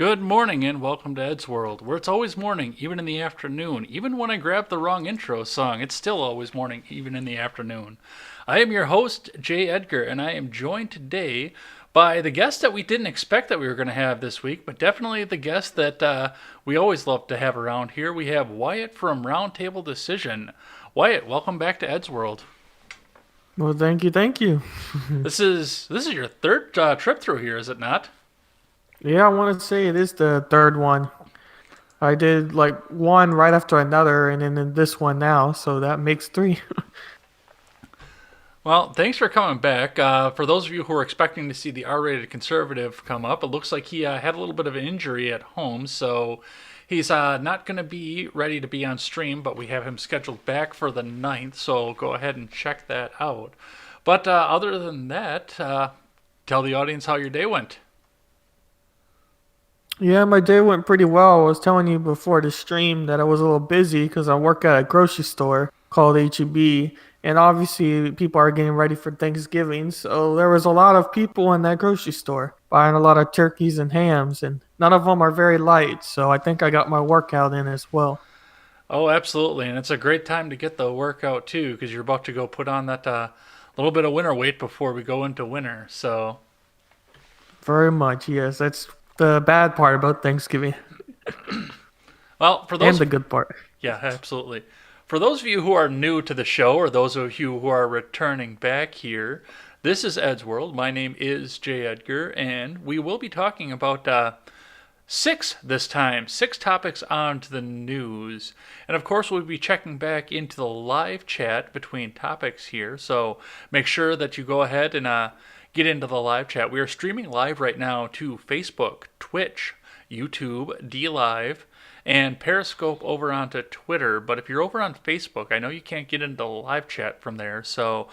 Good morning and welcome to Ed's World, where it's always morning, even in the afternoon. Even when I grab the wrong intro song, it's still always morning, even in the afternoon. I am your host, Jay Edgar, and I am joined today by the guest that we didn't expect that we were going to have this week, but definitely the guest that we always love to have around here. We have Wyatt from Roundtable Decision. Wyatt, welcome back to Ed's World. Well, thank you. This is your third trip through here, is it not? Yeah, I want to say it is the third one. I did like one right after another, and then in this one now, so that makes three. Well, thanks for coming back. For those of you who are expecting to see the R-rated conservative come up, it looks like he had a little bit of an injury at home, so he's not going to be ready to be on stream, but we have him scheduled back for the 9th, so go ahead and check that out. But other than that, tell the audience how your day went. Yeah, my day went pretty well. I was telling you before the stream that I was a little busy because I work at a grocery store called HEB, and obviously people are getting ready for Thanksgiving, so there was a lot of people in that grocery store buying a lot of turkeys and hams, and none of them are very light, so I think I got my workout in as well. Oh, absolutely, and it's a great time to get the workout too, because you're about to go put on that little bit of winter weight before we go into winter. So, Very much, yes. That's the bad part about Thanksgiving, well, for and those the good part. Yeah, absolutely. For those of you who are new to the show, or those of you who are returning back here, this is Ed's World. My name is Jay Edgar, and we will be talking about six topics onto the news. And of course, we'll be checking back into the live chat between topics here, so make sure that you go ahead and get into the live chat. We are streaming live right now to Facebook, Twitch, YouTube, D Live, and Periscope over onto Twitter. But if you're over on Facebook, I know you can't get into the live chat from there, so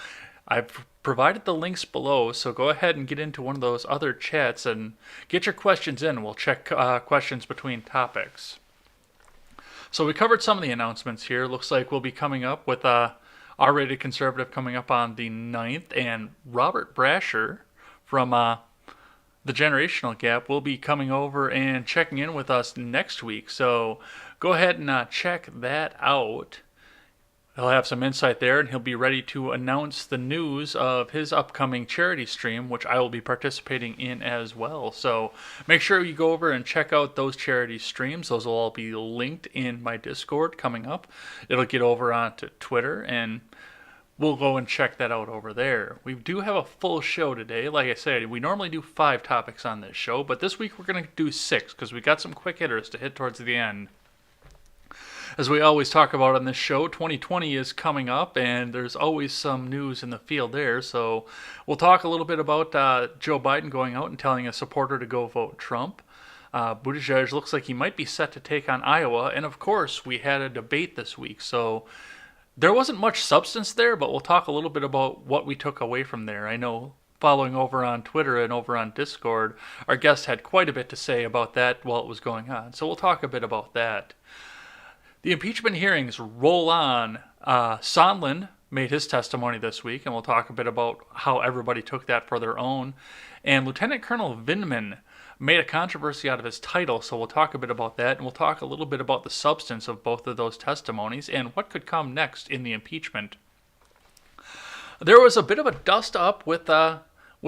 I've provided the links below, so go ahead and get into one of those other chats and get your questions in. We'll check questions between topics. So we covered some of the announcements here. Looks like we'll be coming up with R-rated conservative coming up on the 9th, and Robert Brasher from the generational gap will be coming over and checking in with us next week. So go ahead and check that out. He'll have some insight there, and he'll be ready to announce the news of his upcoming charity stream, which I will be participating in as well. So make sure you go over and check out those charity streams. Those will all be linked in my Discord coming up. It'll get over onto Twitter, and we'll go and check that out over there. We do have a full show today. Like I said, we normally do 5 topics on this show, but this week we're going to do 6 because we got some quick hitters to hit towards the end. As we always talk about on this show, 2020 is coming up, and there's always some news in the field there. So we'll talk a little bit about Joe Biden going out and telling a supporter to go vote Trump. Buttigieg looks like he might be set to take on Iowa, and of course, we had a debate this week, so there wasn't much substance there, but we'll talk a little bit about what we took away from there. I know following over on Twitter and over on Discord, our guest had quite a bit to say about that while it was going on, so we'll talk a bit about that. The impeachment hearings roll on. Sondland made his testimony this week, and we'll talk a bit about how everybody took that for their own. And Lieutenant Colonel Vindman made a controversy out of his title, so we'll talk a bit about that, and we'll talk a little bit about the substance of both of those testimonies and what could come next in the impeachment. There was a bit of a dust up with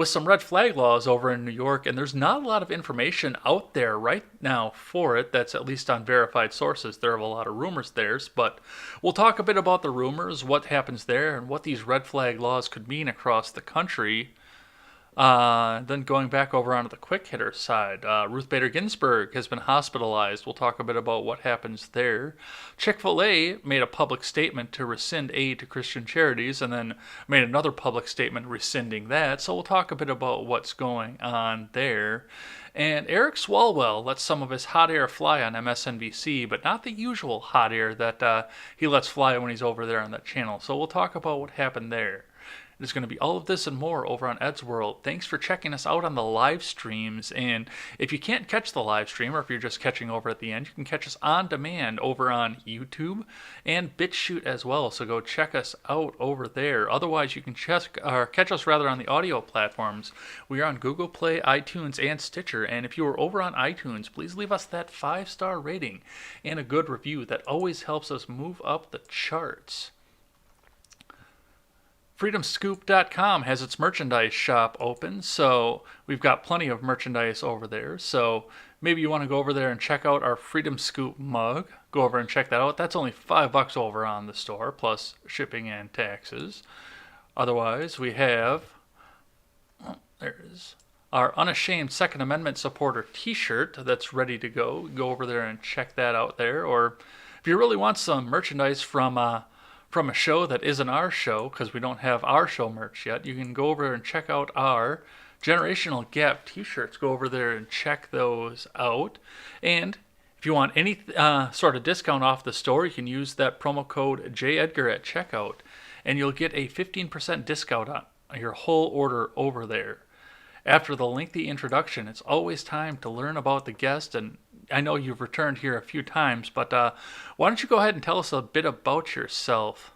some red flag laws over in New York, and there's not a lot of information out there right now for it that's at least on verified sources. There are a lot of rumors there, but we'll talk a bit about the rumors, what happens there, and what these red flag laws could mean across the country. Then going back over onto the quick hitter side, Ruth Bader Ginsburg has been hospitalized. We'll talk a bit about what happens there. Chick-fil-A made a public statement to rescind aid to Christian charities, and then made another public statement rescinding that. So we'll talk a bit about what's going on there. And Eric Swalwell lets some of his hot air fly on MSNBC, but not the usual hot air that he lets fly when he's over there on that channel. So we'll talk about what happened there. There's going to be all of this and more over on Ed's World. Thanks for checking us out on the live streams. And if you can't catch the live stream, or if you're just catching over at the end, you can catch us on demand over on YouTube and BitChute as well. So go check us out over there. Otherwise, you can catch us rather on the audio platforms. We are on Google Play, iTunes, and Stitcher. And if you are over on iTunes, please leave us that 5-star rating and a good review. That always helps us move up the charts. FreedomScoop.com has its merchandise shop open, so we've got plenty of merchandise over there. So maybe you want to go over there and check out our Freedom Scoop mug. Go over and check that out. That's only $5 over on the store, plus shipping and taxes. Otherwise, we have, there's our Unashamed Second Amendment Supporter t-shirt that's ready to go. Go over there and check that out there. Or if you really want some merchandise from a show that isn't our show, because we don't have our show merch yet, you can go over and check out our Generational Gap t-shirts. Go over there and check those out. And if you want any sort of discount off the store, you can use that promo code JEdgar at checkout, and you'll get a 15% discount on your whole order over there. After the lengthy introduction, it's always time to learn about the guest, and I know you've returned here a few times, but why don't you go ahead and tell us a bit about yourself?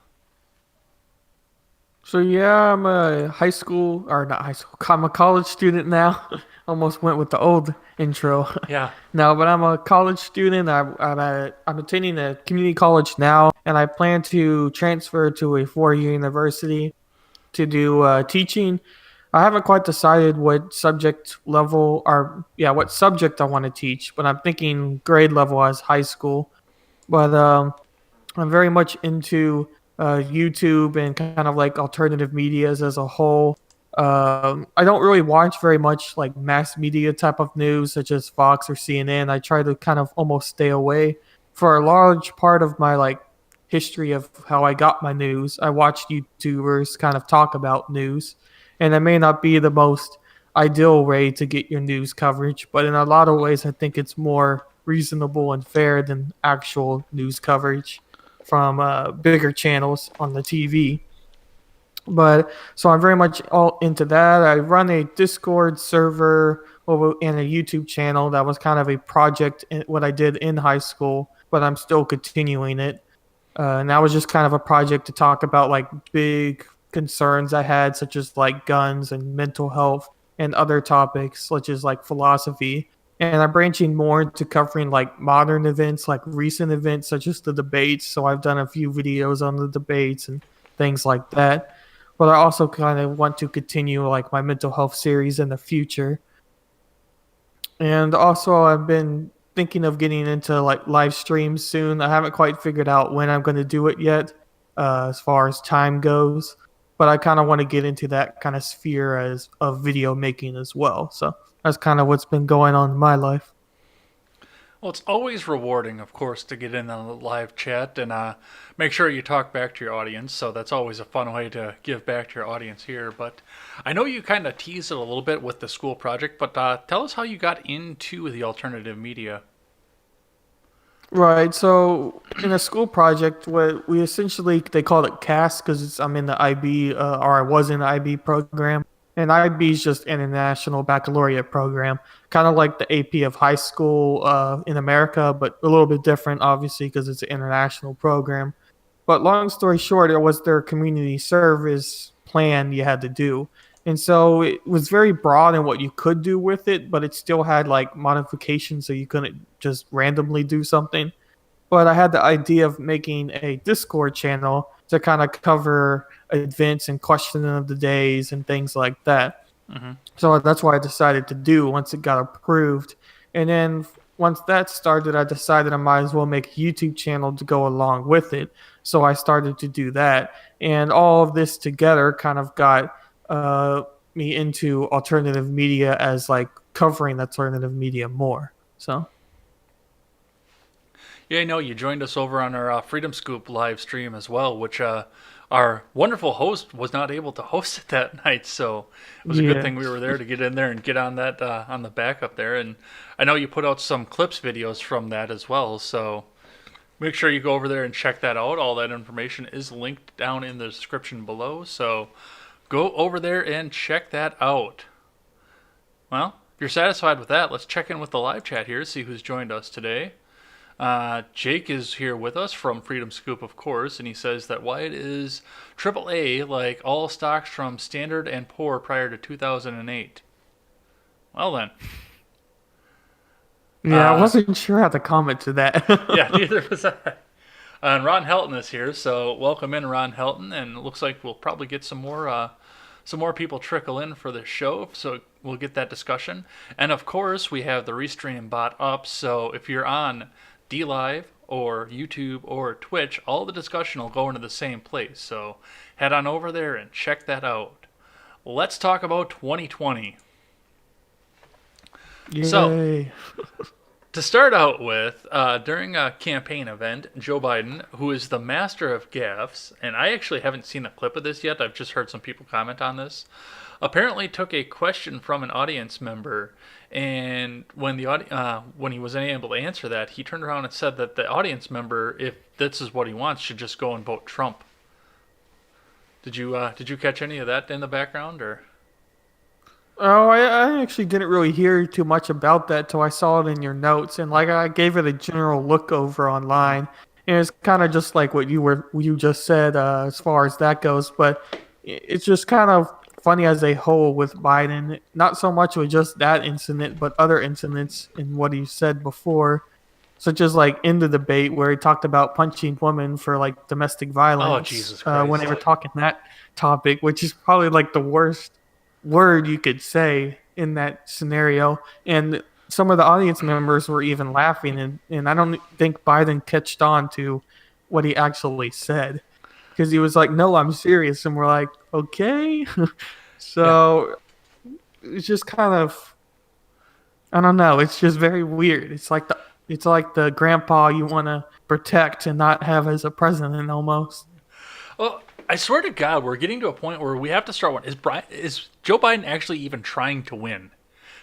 So yeah, I'm a high school, or not high school, I'm a college student now. Almost went with the old intro. Yeah. No, but I'm a college student. I'm attending a community college now, and I plan to transfer to a 4-year university to do teaching. I haven't quite decided what subject level or what subject I want to teach, but I'm thinking grade level as high school. But I'm very much into YouTube and kind of like alternative medias as a whole. I don't really watch very much like mass media type of news such as Fox or CNN. I try to kind of almost stay away. For a large part of my like history of how I got my news, I watched YouTubers kind of talk about news, and it may not be the most ideal way to get your news coverage, but in a lot of ways, I think it's more reasonable and fair than actual news coverage from bigger channels on the TV. But so I'm very much all into that. I run a Discord server and a YouTube channel that was kind of a project in what I did in high school, but I'm still continuing it. And that was just kind of a project to talk about like big concerns I had, such as like guns and mental health and other topics, such as like philosophy. And I'm branching more into covering like modern events, like recent events, such as the debates. So I've done a few videos on the debates and things like that. But I also kind of want to continue like my mental health series in the future. And also I've been thinking of getting into like live streams soon. I haven't quite figured out when I'm going to do it yet, as far as time goes. But I kind of want to get into that kind of sphere as of video making as well. So that's kind of what's been going on in my life. Well, it's always rewarding, of course, to get in on the live chat and make sure you talk back to your audience. So that's always a fun way to give back to your audience here. But I know you kind of teased it a little bit with the school project, but tell us how you got into the alternative media. Right. So in a school project, what we essentially they called it CAS because I'm in the IB or I was in the IB program, and IB is just international baccalaureate program, kind of like the AP of high school in America, but a little bit different, obviously, because it's an international program. But long story short, it was their community service plan you had to do. And so it was very broad in what you could do with it, but it still had like modifications so you couldn't just randomly do something. But I had the idea of making a Discord channel to kind of cover events and question of the days and things like that. Mm-hmm. So that's what I decided to do once it got approved. And then once that started, I decided I might as well make a YouTube channel to go along with it. So I started to do that. And all of this together kind of got me into alternative media as like covering alternative media more. So. Yeah, I know you joined us over on our Freedom Scoop live stream as well, which our wonderful host was not able to host it that night. So it was a good thing we were there to get in there and get on that on the backup there. And I know you put out some clips videos from that as well. So make sure you go over there and check that out. All that information is linked down in the description below. So go over there and check that out. Well, if you're satisfied with that, let's check in with the live chat here, see who's joined us today. Jake is here with us from Freedom Scoop, of course, and he says that Wyatt is AAA like all stocks from Standard and Poor prior to 2008. Well then. Yeah, I wasn't sure how to comment to that. Yeah, neither was I. And Ron Helton is here, so welcome in, Ron Helton. And it looks like we'll probably get some more people trickle in for the show, so we'll get that discussion. And of course, we have the Restream bot up, so if you're on DLive or YouTube or Twitch, all the discussion will go into the same place. So head on over there and check that out. Let's talk about 2020. Yay. So, to start out with, during a campaign event, Joe Biden, who is the master of gaffes, and I actually haven't seen a clip of this yet, I've just heard some people comment on this, apparently took a question from an audience member, and when when he was unable to answer that, he turned around and said that the audience member, if this is what he wants, should just go and vote Trump. Did you catch any of that in the background, or? Oh, I actually didn't really hear too much about that till I saw it in your notes, and like I gave it a general look over online, and it's kind of just like what you just said as far as that goes. But it's just kind of funny as a whole with Biden, not so much with just that incident, but other incidents in what he said before, such as like in the debate where he talked about punching women for like domestic Oh, violence Jesus Christ. when they were talking that topic, which is probably like the worst word you could say in that scenario. And some of the audience members were even laughing, and I don't think Biden catched on to what he actually said, because he was like, no, I'm serious, and we're like, okay. Yeah. So it's just kind of, I don't know, it's just very weird. It's like the grandpa you want to protect and not have as a president almost. Well, I swear to God, we're getting to a point where we have to start one. Is Joe Biden actually even trying to win?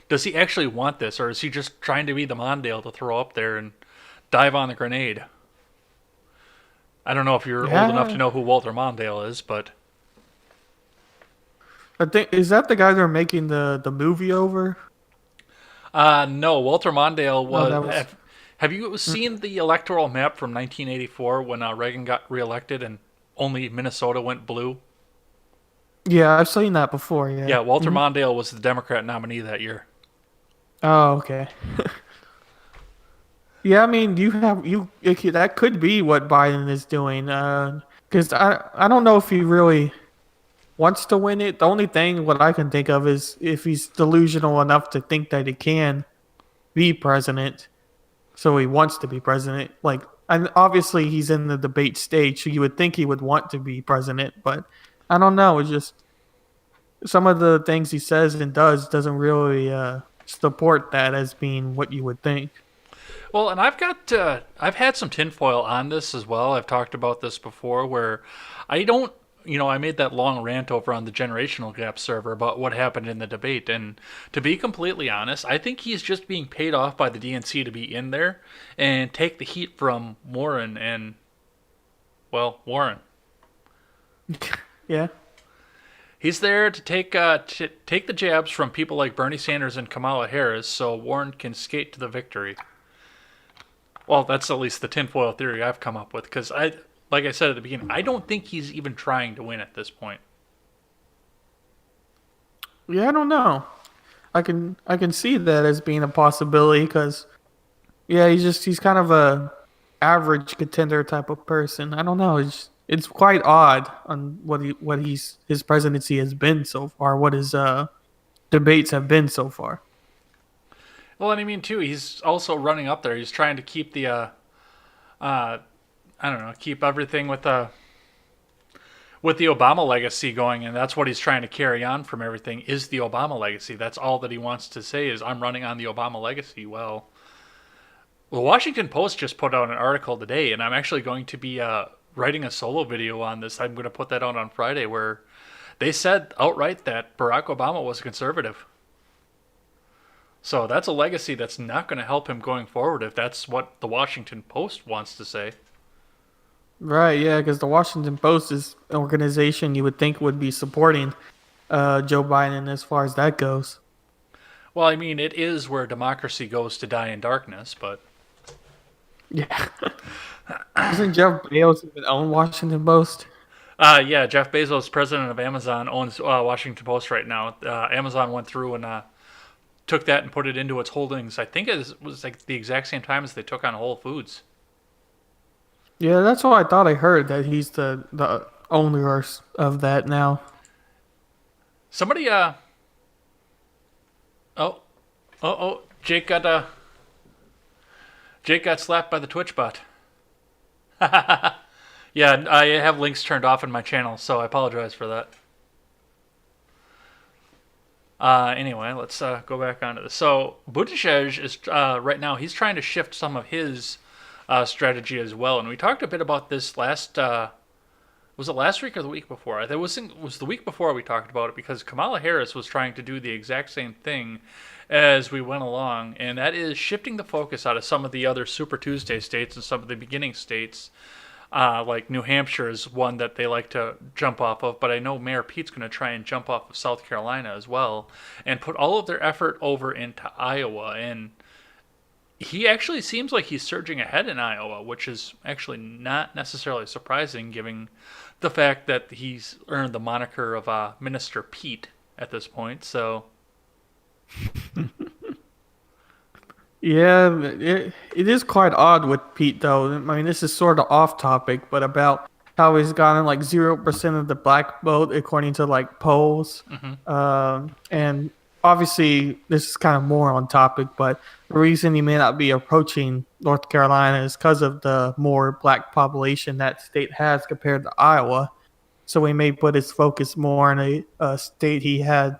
Does he actually want this, or is he just trying to be the Mondale to throw up there and dive on the grenade? I don't know if you're old enough to Yeah, know who Walter Mondale is, but I think, is that the guy they're making the movie over? no, Walter Mondale No, was. that was. Have you seen the electoral map from 1984 when Reagan got reelected and only Minnesota went blue? Yeah, I've seen that before. Yeah. Yeah, Walter Mondale was the Democrat nominee that year. Oh, okay. Yeah, I mean, that could be what Biden is doing. Because I don't know if he really wants to win it. The only thing what I can think of is if he's delusional enough to think that he can be president, so he wants to be president. Like, and obviously he's in the debate stage, so you would think he would want to be president, but I don't know. It's just some of the things he says and doesn't really support that as being what you would think. Well, and I've had some tinfoil on this as well. I've talked about this before, where I don't, I made that long rant over on the Generational Gap server about what happened in the debate. And to be completely honest, I think he's just being paid off by the DNC to be in there and take the heat from Warren and, well, Warren. Yeah. He's there to take the jabs from people like Bernie Sanders and Kamala Harris, so Warren can skate to the victory. Well, that's at least the tinfoil theory I've come up with, because like I said at the beginning, I don't think he's even trying to win at this point. Yeah, I don't know. I can see that as being a possibility because yeah, he's kind of a average contender type of person. I don't know. It's quite odd on his presidency has been so far. What his debates have been so far. Well, and I mean too, he's also running up there. He's trying to keep the I don't know, keep everything with the Obama legacy going, and that's what he's trying to carry on from everything is the Obama legacy. That's all that he wants to say is I'm running on the Obama legacy. Well, the Washington Post just put out an article today, and I'm actually going to be writing a solo video on this. I'm going to put that out on Friday, where they said outright that Barack Obama was a conservative. So that's a legacy that's not going to help him going forward if that's what the Washington Post wants to say. Right, yeah, because the Washington Post is an organization you would think would be supporting Joe Biden as far as that goes. Well, I mean, it is where democracy goes to die in darkness, but Yeah. Doesn't Jeff Bezos even own Washington Post? yeah, Jeff Bezos, president of Amazon, owns Washington Post right now. Amazon went through and took that and put it into its holdings. I think was like the exact same time as they took on Whole Foods. Yeah, that's what I thought I heard that he's the owner of that now. Somebody, oh, Jake got slapped by the Twitch bot. Yeah, I have links turned off in my channel, so I apologize for that. Anyway, let's go back onto this. So Buttigieg is right now he's trying to shift some of his strategy as well, and we talked a bit about this last. Was it last week or the week before? I think it was the week before we talked about it because Kamala Harris was trying to do the exact same thing as we went along, and that is shifting the focus out of some of the other Super Tuesday states and some of the beginning states. Like New Hampshire is one that they like to jump off of, but I know Mayor Pete's going to try and jump off of South Carolina as well and put all of their effort over into Iowa. And he actually seems like he's surging ahead in Iowa, which is actually not necessarily surprising given the fact that he's earned the moniker of Minister Pete at this point. So Yeah, it is quite odd with Pete though. I mean, this is sort of off topic, but about how he's gotten like 0% of the black vote according to like polls. And obviously this is kind of more on topic, but the reason he may not be approaching North Carolina is because of the more black population that state has compared to Iowa. So he may put his focus more on a state he had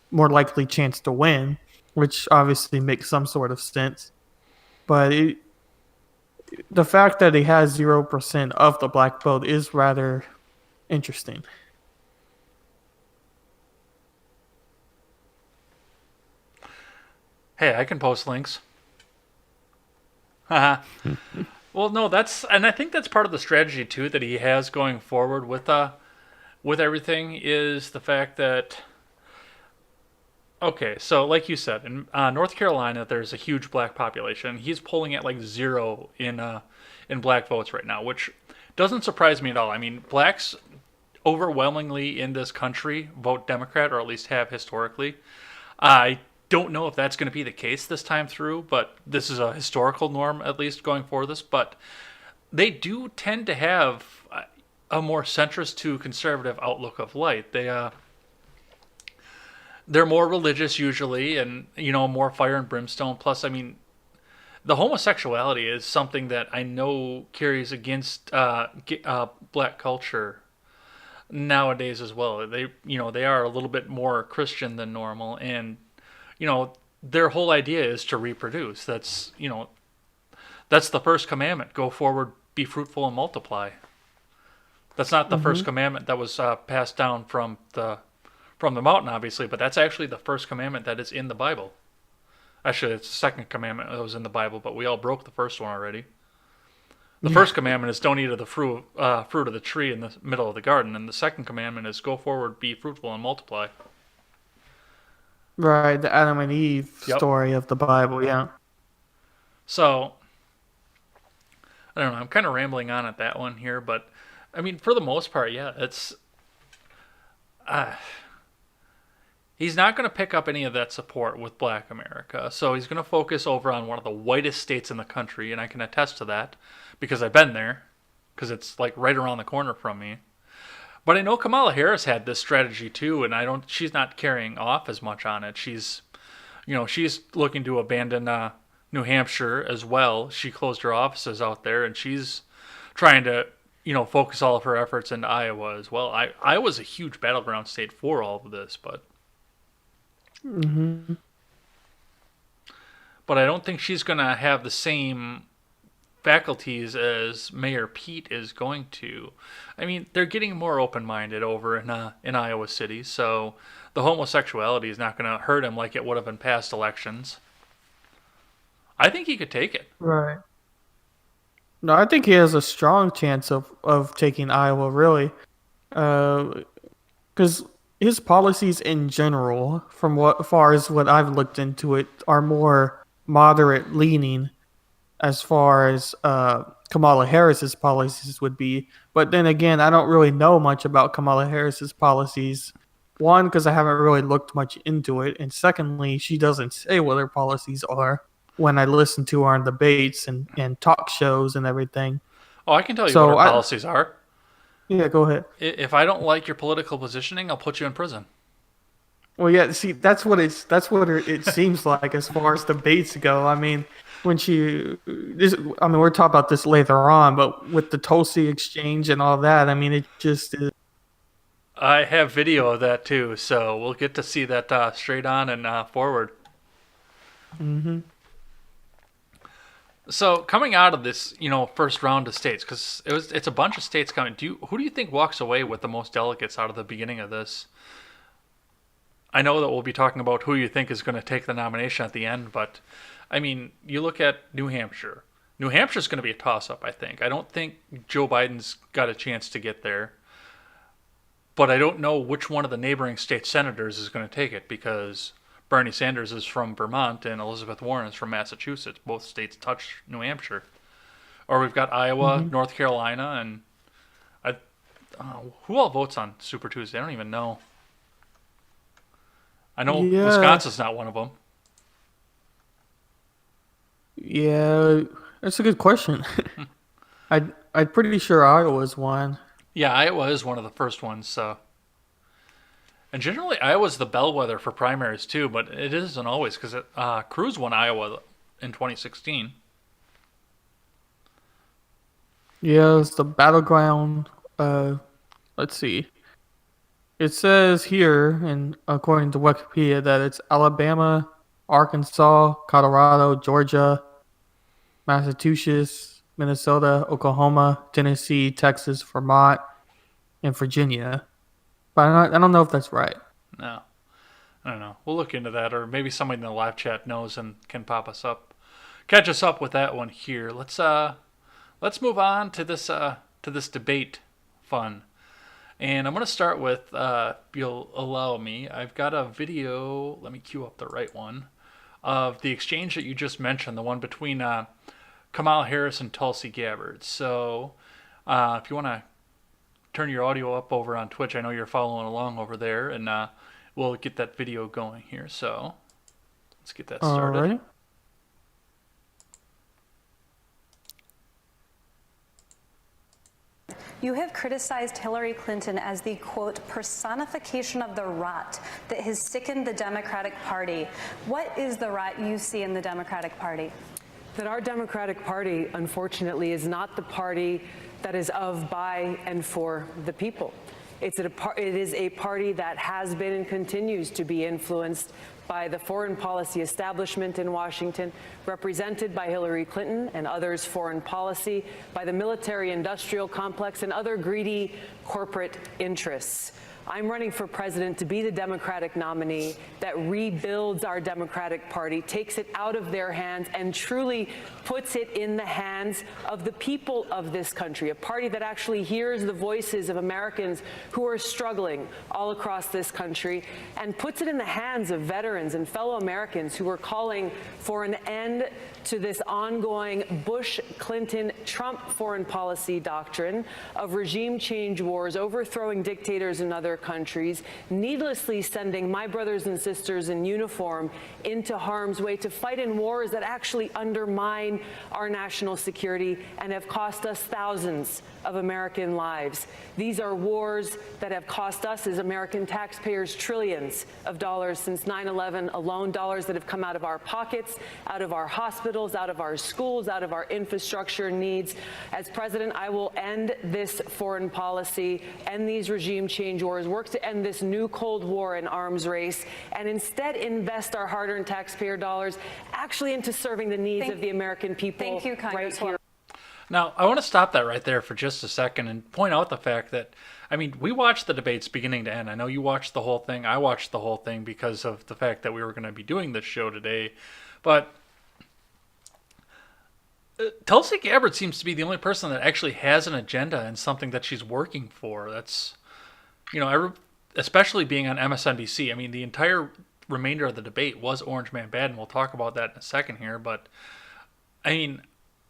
more likely chance to win, which obviously makes some sort of sense. But the fact that he has 0% of the black vote is rather interesting. hey, I can post links. Haha. Well, no, and I think that's part of the strategy too that he has going forward with everything is the fact that okay, so like you said, in North Carolina, there's a huge black population. He's polling at like zero in black votes right now, which doesn't surprise me at all. I mean, blacks overwhelmingly in this country vote Democrat, or at least have historically. I don't know if that's going to be the case this time through, but this is a historical norm at least going for this. But they do tend to have a more centrist to conservative outlook of light. They're more religious usually, and more fire and brimstone. Plus, I mean, the homosexuality is something that I know carries against black culture nowadays as well. They are a little bit more Christian than normal, and their whole idea is to reproduce. That's the first commandment: go forward, be fruitful, and multiply. That's not the first commandment that was passed down from the mountain, obviously, but that's actually the first commandment that is in the Bible. Actually, it's the second commandment that was in the Bible, but we all broke the first one already. The first commandment is don't eat of the fruit of the tree in the middle of the garden, and the second commandment is go forward, be fruitful, and multiply. Right, the Adam and Eve Yep. story of the Bible, yeah. So, I don't know, I'm kind of rambling on at that one here, but, I mean, for the most part, yeah, it's... he's not going to pick up any of that support with black America. So he's going to focus over on one of the whitest states in the country, and I can attest to that because I've been there, because it's like right around the corner from me. But I know Kamala Harris had this strategy too, and she's not carrying off as much on it. She's looking to abandon New Hampshire as well. She closed her offices out there, and she's trying to focus all of her efforts into Iowa as well. Iowa's a huge battleground state for all of this, but Hmm. I don't think she's going to have the same faculties as Mayor Pete is going to. I mean, they're getting more open-minded over in Iowa City, so the homosexuality is not going to hurt him like it would have in past elections. I think he could take it. Right. No, I think he has a strong chance of taking Iowa, really. Because his policies in general, from what far as what I've looked into it, are more moderate leaning as far as Kamala Harris's policies would be. But then again, I don't really know much about Kamala Harris's policies. One, because I haven't really looked much into it, and secondly, she doesn't say what her policies are when I listen to her on debates and talk shows and everything. Oh, I can tell you what her So I policies are. yeah, go ahead. If I don't like your political positioning, I'll put you in prison. Well, yeah, see, that's what it seems like as far as debates go. I mean, when I mean, we're talking about this later on, but with the Tulsi exchange and all that, I mean, it just is. I have video of that too, so we'll get to see that straight on and forward. Hmm. So coming out of this, first round of states, because it's a bunch of states coming. Who do you think walks away with the most delegates out of the beginning of this? I know that we'll be talking about who you think is going to take the nomination at the end, but I mean, you look at New Hampshire. New Hampshire's going to be a toss-up, I think. I don't think Joe Biden's got a chance to get there, but I don't know which one of the neighboring state senators is going to take it because Bernie Sanders is from Vermont and Elizabeth Warren is from Massachusetts. Both states touch New Hampshire. Or we've got Iowa, Hmm. North Carolina, and I, who all votes on Super Tuesday? I don't even know. I know Yeah, Wisconsin's not one of them. yeah, that's a good question. I'm pretty sure Iowa's one. Yeah, Iowa is one of the first ones. So, and generally Iowa's the bellwether for primaries too, but it isn't always because Cruz won Iowa in 2016. Yeah, it's the battleground. Let's see. It says here, and according to Wikipedia, that it's Alabama, Arkansas, Colorado, Georgia, Massachusetts, Minnesota, Oklahoma, Tennessee, Texas, Vermont, and Virginia. But I don't know if that's right. No, I don't know. We'll look into that, or maybe somebody in the live chat knows and can catch us up with that one here. Let's move on to this debate fun. And I'm going to start with, you'll allow me, I've got a video, let me cue up the right one, of the exchange that you just mentioned, the one between Kamala Harris and Tulsi Gabbard. So if you want to turn your audio up over on Twitch, I know you're following along over there, and we'll get that video going here. So let's get that All started. right. You have criticized Hillary Clinton as the, quote, personification of the rot that has sickened the Democratic Party. What is the rot you see in the Democratic Party? That our Democratic Party, unfortunately, is not the party that is of, by, and for the people. It is a party that has been and continues to be influenced by the foreign policy establishment in Washington, represented by Hillary Clinton and others' foreign policy, by the military-industrial complex and other greedy corporate interests. I'm running for president to be the Democratic nominee that rebuilds our Democratic Party, takes it out of their hands, and truly puts it in the hands of the people of this country, a party that actually hears the voices of Americans who are struggling all across this country, and puts it in the hands of veterans and fellow Americans who are calling for an end to this ongoing Bush, Clinton, Trump foreign policy doctrine of regime change wars, overthrowing dictators in other countries, needlessly sending my brothers and sisters in uniform into harm's way to fight in wars that actually undermine our national security and have cost us thousands of American lives. These are wars that have cost us as American taxpayers trillions of dollars since 9/11 alone, dollars that have come out of our pockets, out of our hospitals, out of our schools, out of our infrastructure needs. As president, I will end this foreign policy, end these regime change wars, work to end this new Cold War and arms race, and instead invest our hard-earned taxpayer dollars actually into serving the needs of the American people. Thank you, right Congresswoman. here. Now, I want to stop that right there for just a second and point out the fact that, I mean, we watched the debates beginning to end. I know you watched the whole thing. I watched the whole thing because of the fact that we were going to be doing this show today. But Tulsi Gabbard seems to be the only person that actually has an agenda and something that she's working for. That's, you know, especially being on MSNBC. I mean, the entire remainder of the debate was Orange Man Bad, and we'll talk about that in a second here. But, I mean,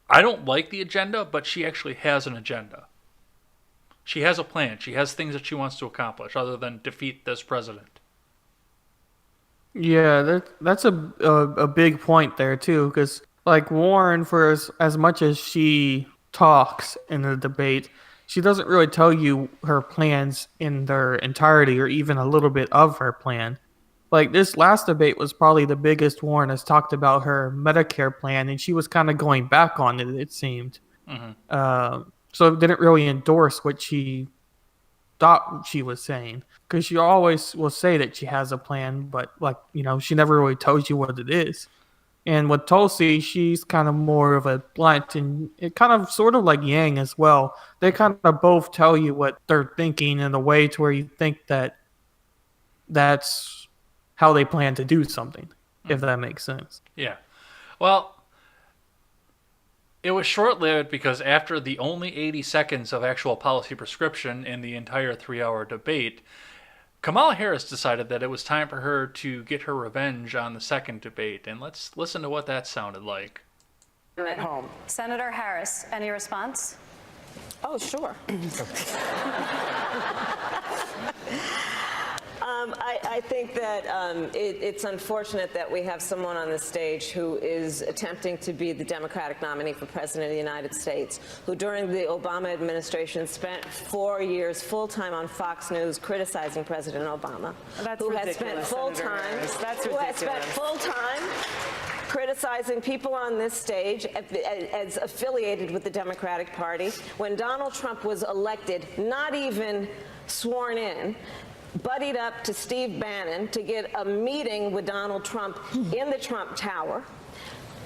I don't like the agenda, but she actually has an agenda. She has a plan. She has things that she wants to accomplish other than defeat this president. Yeah, that's a big point there too, because like Warren, for as much as she talks in the debate, she doesn't really tell you her plans in their entirety or even a little bit of her plan. Like this last debate was probably the biggest Warren has talked about her Medicare plan, and she was kind of going back on it. It seemed, so it didn't really endorse what she thought she was saying, because she always will say that she has a plan, but like she never really tells you what it is. And with Tulsi, she's kind of more of a blunt, and it kind of sort of like Yang as well. They kind of both tell you what they're thinking in a way to where you think that that's how they plan to do something, if that makes sense. Yeah. Well, it was short-lived because after the only 80 seconds of actual policy prescription in the entire 3-hour debate, Kamala Harris decided that it was time for her to get her revenge on the second debate. And let's listen to what that sounded like. At home. Senator Harris, any response? Oh, sure. I think that it's unfortunate that we have someone on the stage who is attempting to be the Democratic nominee for President of the United States, who during the Obama administration spent 4 years full-time on Fox News criticizing President Obama. That's who ridiculous, has spent full-time, That's who has spent ridiculous. full-time criticizing people on this stage as affiliated with the Democratic Party. When Donald Trump was elected, not even sworn in, buddied up to Steve Bannon to get a meeting with Donald Trump in the Trump Tower,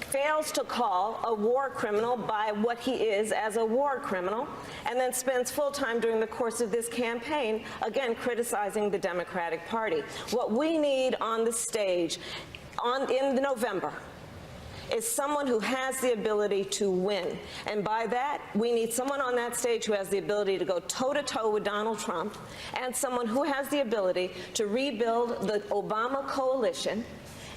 fails to call a war criminal by what he is as a war criminal, and then spends full time during the course of this campaign, again, criticizing the Democratic Party. What we need on the stage in November is someone who has the ability to win. And by that, we need someone on that stage who has the ability to go toe-to-toe with Donald Trump, and someone who has the ability to rebuild the Obama coalition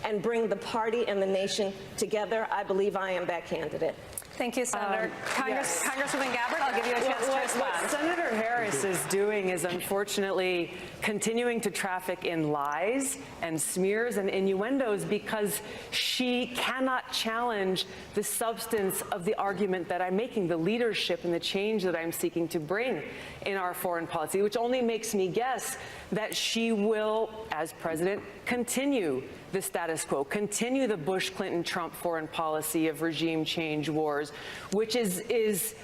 and bring the party and the nation together. I believe I am that candidate. Thank you, Senator. Yes. Congresswoman Gabbard, I'll give you a chance to What respond. Senator Harris is doing is unfortunately continuing to traffic in lies and smears and innuendos because she cannot challenge the substance of the argument that I'm making, the leadership and the change that I'm seeking to bring in our foreign policy, which only makes me guess that she will, as president, continue the status quo, continue the Bush, Clinton, Trump foreign policy of regime change wars, which is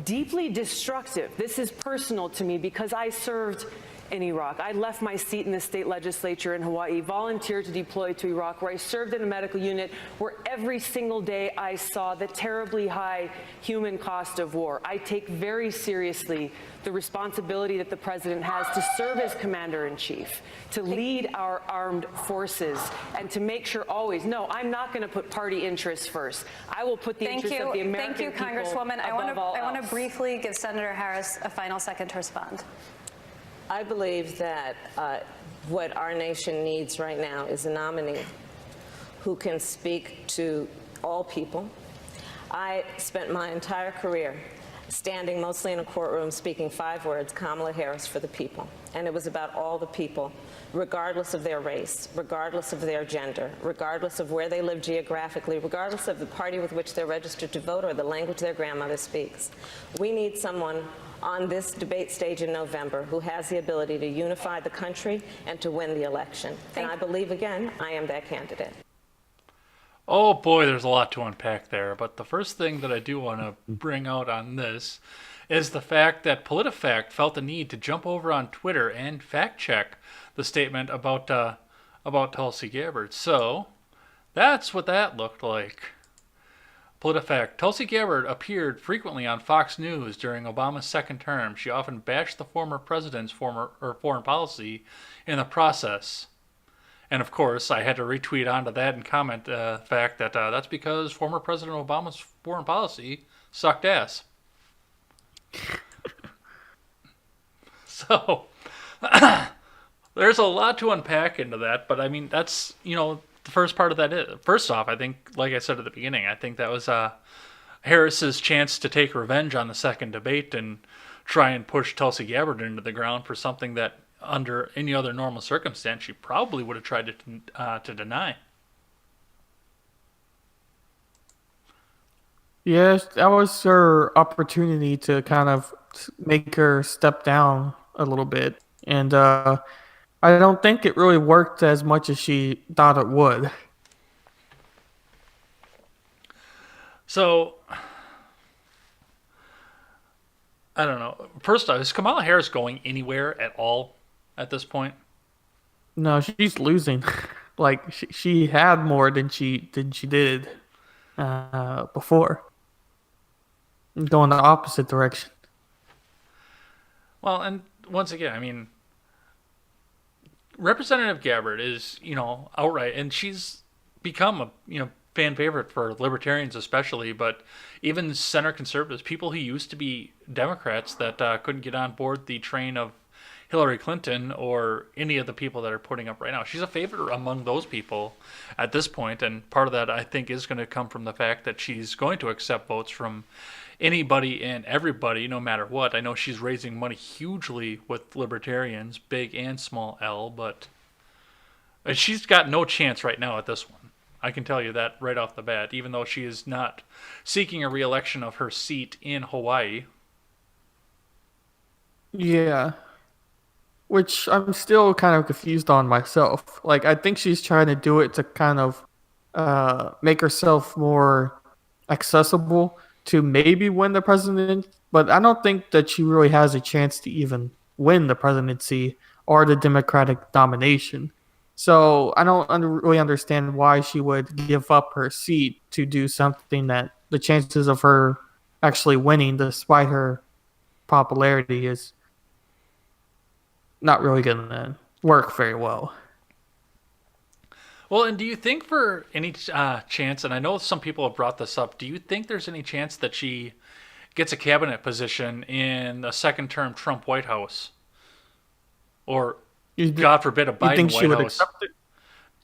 deeply destructive. This is personal to me because I served in Iraq. I left my seat in the state legislature in Hawaii, volunteered to deploy to Iraq, where I served in a medical unit where every single day I saw the terribly high human cost of war. I take very seriously the responsibility that the president has to serve as commander-in-chief, to lead our armed forces, and to make sure always, no, I'm not going to put party interests first. I will put the interests of the American people above all else. Thank you, Congresswoman. I want to briefly give Senator Harris a final second to respond. I believe that what our nation needs right now is a nominee who can speak to all people. I spent my entire career standing mostly in a courtroom speaking 5 words, Kamala Harris for the people. And it was about all the people, regardless of their race, regardless of their gender, regardless of where they live geographically, regardless of the party with which they're registered to vote or the language their grandmother speaks. We need someone on this debate stage in November who has the ability to unify the country and to win the election. And I believe, again, I am that candidate. Oh boy, there's a lot to unpack there. But the first thing that I do want to bring out on this is the fact that PolitiFact felt the need to jump over on Twitter and fact check the statement about Tulsi Gabbard. So that's what that looked like. PolitiFact. Tulsi Gabbard appeared frequently on Fox News during Obama's second term. She often bashed the former president's foreign policy in the process. And of course, I had to retweet onto that and comment the fact that that's because former President Obama's foreign policy sucked ass. There's a lot to unpack into that, but I mean, that's, the first part of that is, first off, I think, like I said at the beginning, I think that was Harris's chance to take revenge on the second debate and try and push Tulsi Gabbard into the ground for something that under any other normal circumstance she probably would have tried to deny. Yes, that was her opportunity to kind of make her step down a little bit. And I don't think it really worked as much as she thought it would. So, I don't know. First off, is Kamala Harris going anywhere at all at this point? No, she's losing. Like she had more than she did before. Going the opposite direction. Well, and once again, I mean, Representative Gabbard is, outright, and she's become a, fan favorite for libertarians especially, but even center conservatives, people who used to be Democrats that couldn't get on board the train of Hillary Clinton or any of the people that are putting up right now. She's a favorite among those people at this point, and part of that, I think, is going to come from the fact that she's going to accept votes from anybody and everybody, no matter what. I know she's raising money hugely with libertarians, big and small L, but she's got no chance right now at this one. I can tell you that right off the bat, even though she is not seeking a re-election of her seat in Hawaii. Yeah. Which I'm still kind of confused on myself. Like, I think she's trying to do it to kind of make herself more accessible to maybe win the presidency, but I don't think that she really has a chance to even win the presidency or the Democratic nomination. So I don't really understand why she would give up her seat to do something that the chances of her actually winning, despite her popularity, is not really going to work very well. Well, and do you think for any chance, and I know some people have brought this up, do you think there's any chance that she gets a cabinet position in a second-term Trump White House? Or, God forbid, a Biden White House? You think she would accept it?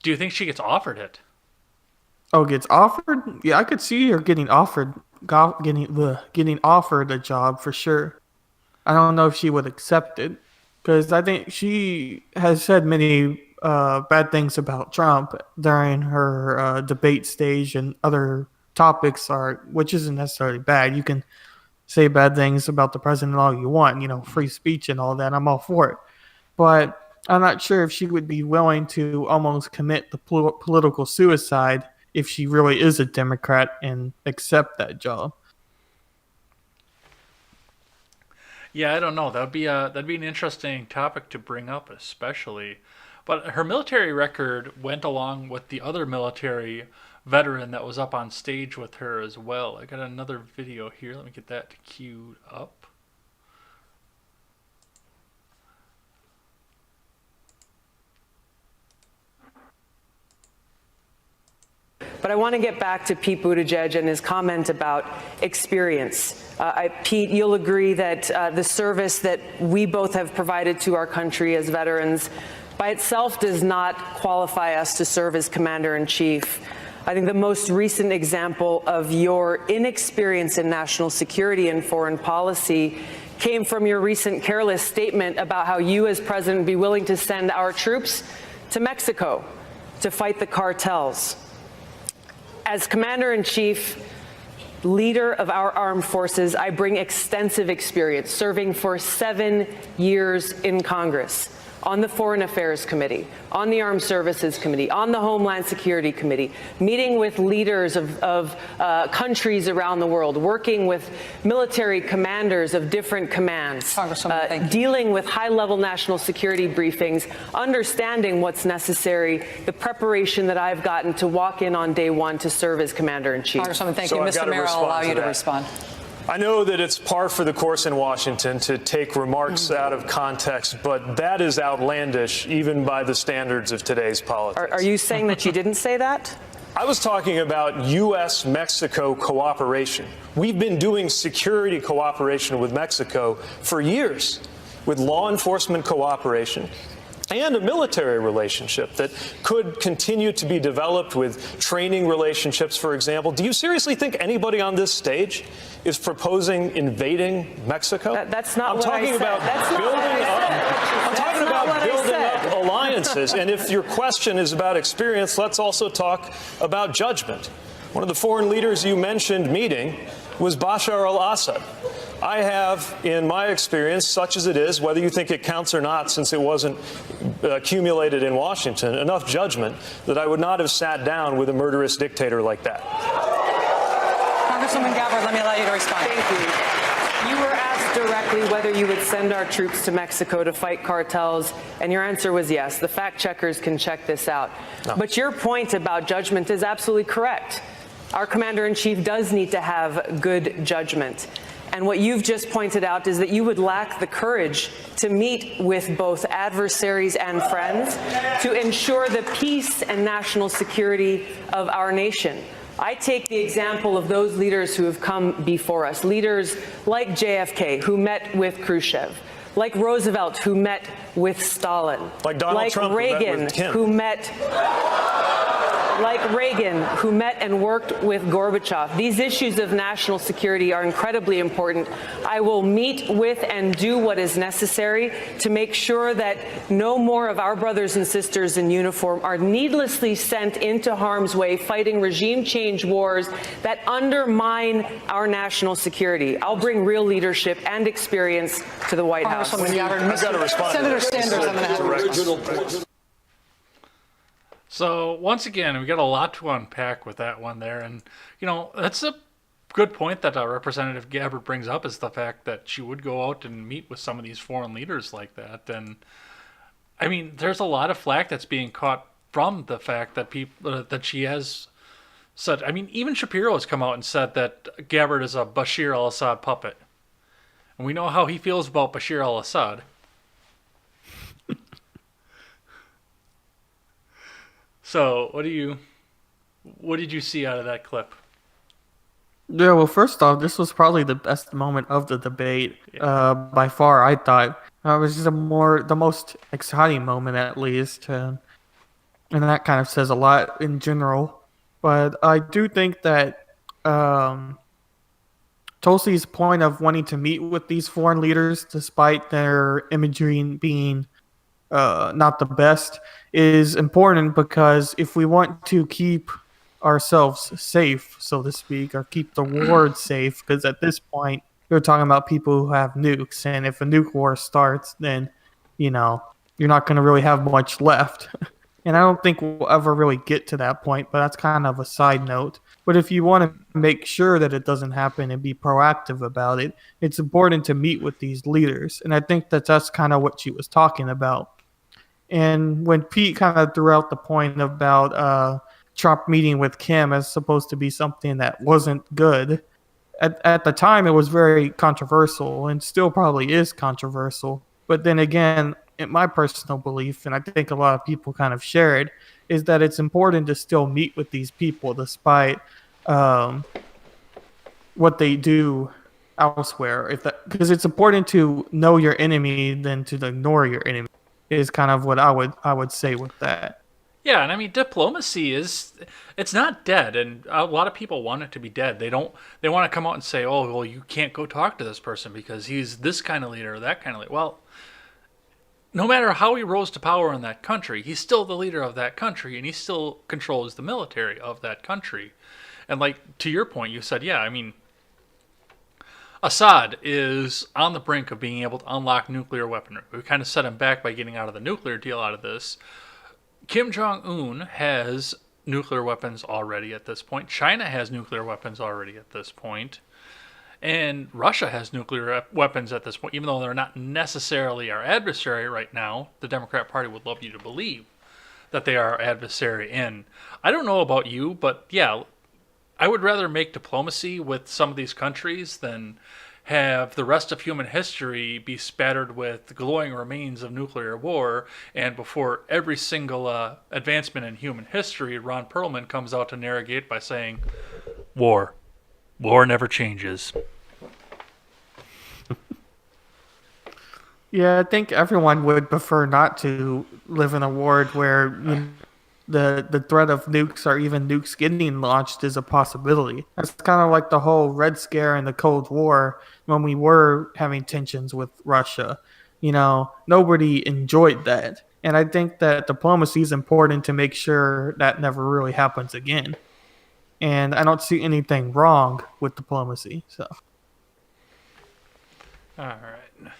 Do you think she gets offered it? Oh, gets offered? Yeah, I could see her getting offered a job for sure. I don't know if she would accept it, because I think she has said many bad things about Trump during her debate stage and other topics, which isn't necessarily bad. You can say bad things about the president all you want, free speech and all that. I'm all for it. But I'm not sure if she would be willing to almost commit the political suicide if she really is a Democrat and accept that job. Yeah, I don't know. That'd be an interesting topic to bring up, especially. But her military record went along with the other military veteran that was up on stage with her as well. I got another video here. Let me get that queued up. But I want to get back to Pete Buttigieg and his comment about experience. Pete, you'll agree that the service that we both have provided to our country as veterans by itself does not qualify us to serve as commander-in-chief. I think the most recent example of your inexperience in national security and foreign policy came from your recent careless statement about how you as president would be willing to send our troops to Mexico to fight the cartels. As commander-in-chief, leader of our armed forces, I bring extensive experience serving for 7 years in Congress, on the Foreign Affairs Committee, on the Armed Services Committee, on the Homeland Security Committee, meeting with leaders of countries around the world, working with military commanders of different commands, dealing with high-level national security briefings, understanding what's necessary, the preparation that I've gotten to walk in on day one to serve as commander-in-chief. Congresswoman, thank you. Mr. Mayor, I'll allow you to respond. I know that it's par for the course in Washington to take remarks out of context, but that is outlandish even by the standards of today's politics. Are you saying that you didn't say that? I was talking about U.S.-Mexico cooperation. We've been doing security cooperation with Mexico for years, with law enforcement cooperation. and a military relationship that could continue to be developed with training relationships, for example. Do you seriously think anybody on this stage is proposing invading Mexico? That's not I'm what I talking said. about That's not building what I up. said. I'm talking That's not about what I building said. up alliances. And if your question is about experience, let's also talk about judgment. One of the foreign leaders you mentioned meeting was Bashar al-Assad. I have, in my experience, such as it is, whether you think it counts or not, since it wasn't accumulated in Washington, enough judgment that I would not have sat down with a murderous dictator like that. Congresswoman Gabbard, let me allow you to respond. Thank you. You were asked directly whether you would send our troops to Mexico to fight cartels, and your answer was yes. The fact checkers can check this out. No. But your point about judgment is absolutely correct. Our commander-in-chief does need to have good judgment. And what you've just pointed out is that you would lack the courage to meet with both adversaries and friends to ensure the peace and national security of our nation. I take the example of those leaders who have come before us, leaders like JFK, who met with Khrushchev, like Roosevelt, who met with Stalin, Like Donald Trump, Reagan, who met and worked with Gorbachev. These issues of national security are incredibly important. I will meet with and do what is necessary to make sure that no more of our brothers and sisters in uniform are needlessly sent into harm's way fighting regime change wars that undermine our national security. I'll bring real leadership and experience to the White House. I've got to respond to Senator that. Sanders, I'm going to have to respond. So once again, we got a lot to unpack with that one there, and that's a good point that Representative Gabbard brings up, is the fact that she would go out and meet with some of these foreign leaders like that. And I mean, there's a lot of flack that's being caught from the fact that people that she has said. I mean, even Shapiro has come out and said that Gabbard is a Bashir al-Assad puppet, and we know how he feels about Bashir al-Assad. So, what did you see out of that clip? Yeah, well, first off, this was probably the best moment of the debate, by far. I thought it was just the most exciting moment, at least, and that kind of says a lot in general. But I do think that Tulsi's point of wanting to meet with these foreign leaders, despite their imagery being not the best, is important, because if we want to keep ourselves safe, so to speak, or keep the world safe, because at this point you're talking about people who have nukes, and if a nuke war starts, then you're not going to really have much left. And I don't think we'll ever really get to that point, but that's kind of a side note. But if you want to make sure that it doesn't happen and be proactive about it, it's important to meet with these leaders. And I think that that's kind of what she was talking about. And when Pete kind of threw out the point about Trump meeting with Kim as supposed to be something that wasn't good, at the time it was very controversial, and still probably is controversial. But then again, in my personal belief, and I think a lot of people kind of share it, is that it's important to still meet with these people despite what they do elsewhere. Because it's important to know your enemy than to ignore your enemy, is kind of what I would say with that. Yeah, and I mean, diplomacy it's not dead, and a lot of people want it to be dead. They want to come out and say, oh, well, you can't go talk to this person because he's this kind of leader or that kind of leader. Well, no matter how he rose to power in that country, he's still the leader of that country, and he still controls the military of that country. And like, to your point, you said, yeah, I mean, Assad is on the brink of being able to unlock nuclear weaponry. We kind of set him back by getting out of the nuclear deal out of this. Kim Jong-un has nuclear weapons already at this point. China has nuclear weapons already at this point. And Russia has nuclear weapons at this point, even though they're not necessarily our adversary right now. The Democrat Party would love you to believe that they are our adversary. And I don't know about you, but yeah, I would rather make diplomacy with some of these countries than have the rest of human history be spattered with glowing remains of nuclear war. And before every single advancement in human history, Ron Perlman comes out to narrate by saying, war never changes. Yeah, I think everyone would prefer not to live in a world where the threat of nukes or even nukes getting launched is a possibility. That's kind of like the whole Red Scare and the Cold War when we were having tensions with Russia. Nobody enjoyed that. And I think that diplomacy is important to make sure that never really happens again. And I don't see anything wrong with diplomacy. So All right.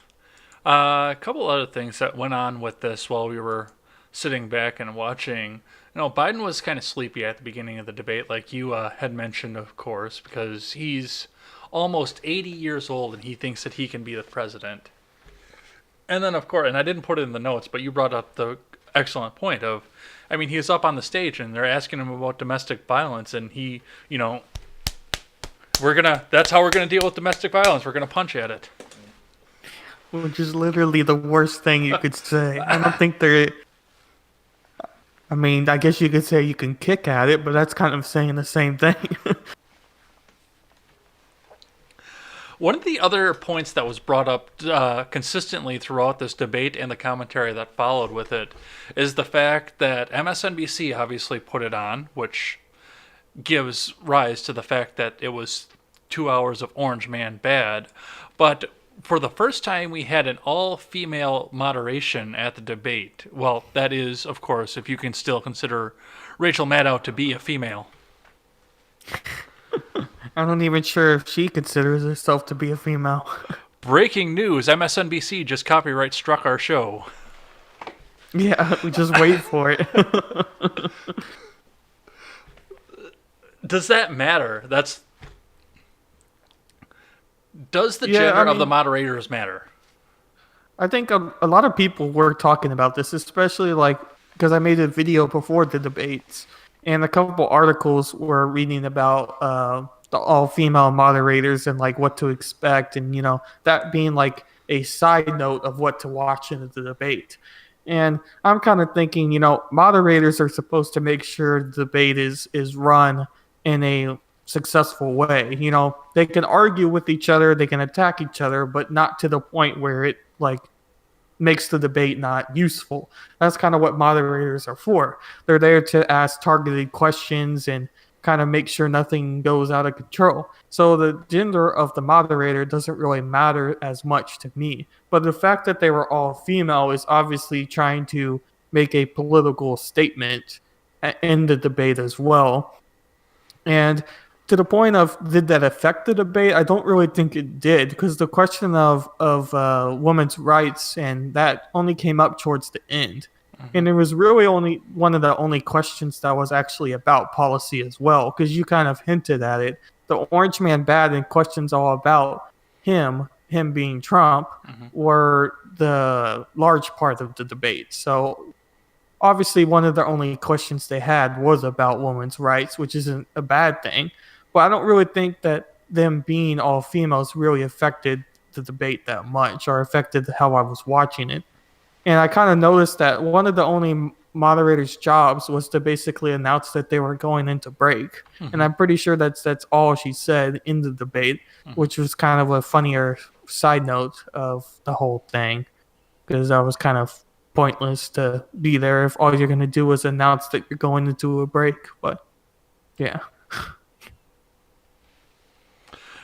A couple other things that went on with this while we were sitting back and watching. Biden was kind of sleepy at the beginning of the debate, like you had mentioned, of course, because he's almost 80 years old and he thinks that he can be the president. And then, of course, and I didn't put it in the notes, but you brought up the excellent point of, I mean, he's up on the stage and they're asking him about domestic violence, and he, that's how we're gonna deal with domestic violence. We're gonna punch at it. which is literally the worst thing you could say. I don't think there. I mean, I guess you could say you can kick at it, but that's kind of saying the same thing. One of the other points that was brought up consistently throughout this debate and the commentary that followed with it is the fact that MSNBC obviously put it on, which gives rise to the fact that it was 2 hours of Orange Man bad. But for the first time, we had an all-female moderation at the debate. Well, that is, of course, if you can still consider Rachel Maddow to be a female. I'm not even sure if she considers herself to be a female. Breaking news, MSNBC just copyright struck our show. Yeah, we just wait for it. Does that matter? Does the gender of the moderators matter? I think a lot of people were talking about this, especially because I made a video before the debates, and a couple articles were reading about the all-female moderators and what to expect, and that being a side note of what to watch in the debate. And I'm kind of thinking, moderators are supposed to make sure the debate is run in a successful way. They can argue with each other, they can attack each other, but not to the point where it makes the debate not useful. That's kind of what moderators are for. They're there to ask targeted questions and kind of make sure nothing goes out of control. So the gender of the moderator doesn't really matter as much to me. But the fact that they were all female is obviously trying to make a political statement in the debate as well. And to the point of, did that affect the debate? I don't really think it did, because the question of women's rights and that only came up towards the end. And it was really only one of the only questions that was actually about policy as well, because you kind of hinted at it. The Orange Man bad and questions all about him being Trump, were the large part of the debate. So obviously one of the only questions they had was about women's rights, which isn't a bad thing. But I don't really think that them being all females really affected the debate that much, or affected how I was watching it. And I kind of noticed that one of the only moderators' jobs was to basically announce that they were going into break. And I'm pretty sure that's all she said in the debate, which was kind of a funnier side note of the whole thing, because that was kind of pointless to be there if all you're going to do is announce that you're going into a break. But yeah.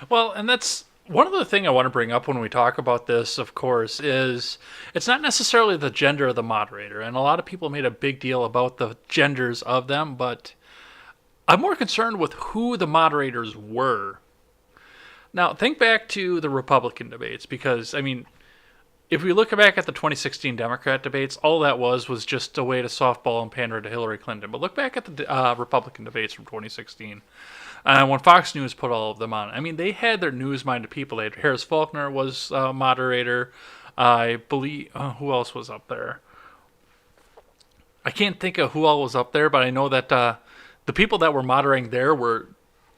Well, and that's one other thing I want to bring up when we talk about this, of course, is it's not necessarily the gender of the moderator. And a lot of people made a big deal about the genders of them, but I'm more concerned with who the moderators were. Now, think back to the Republican debates, because, I mean, if we look back at the 2016 Democrat debates, all that was just a way to softball and pander to Hillary Clinton. But look back at the Republican debates from 2016. When Fox News put all of them on, I mean, they had their news-minded people. They had Harris Faulkner was a moderator. I believe, who else was up there? I can't think of who all was up there, but I know that the people that were moderating there were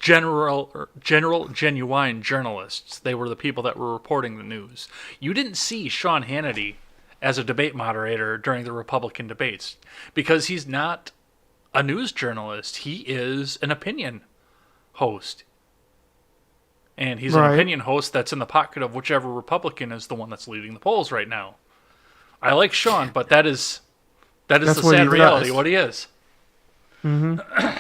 genuine journalists. They were the people that were reporting the news. You didn't see Sean Hannity as a debate moderator during the Republican debates, because he's not a news journalist. He is an opinion host. And he's an Right. opinion host that's in the pocket of whichever Republican is the one that's leading the polls right now. I like Sean, but that is That's the what sad he reality, does. what he is. Mm-hmm.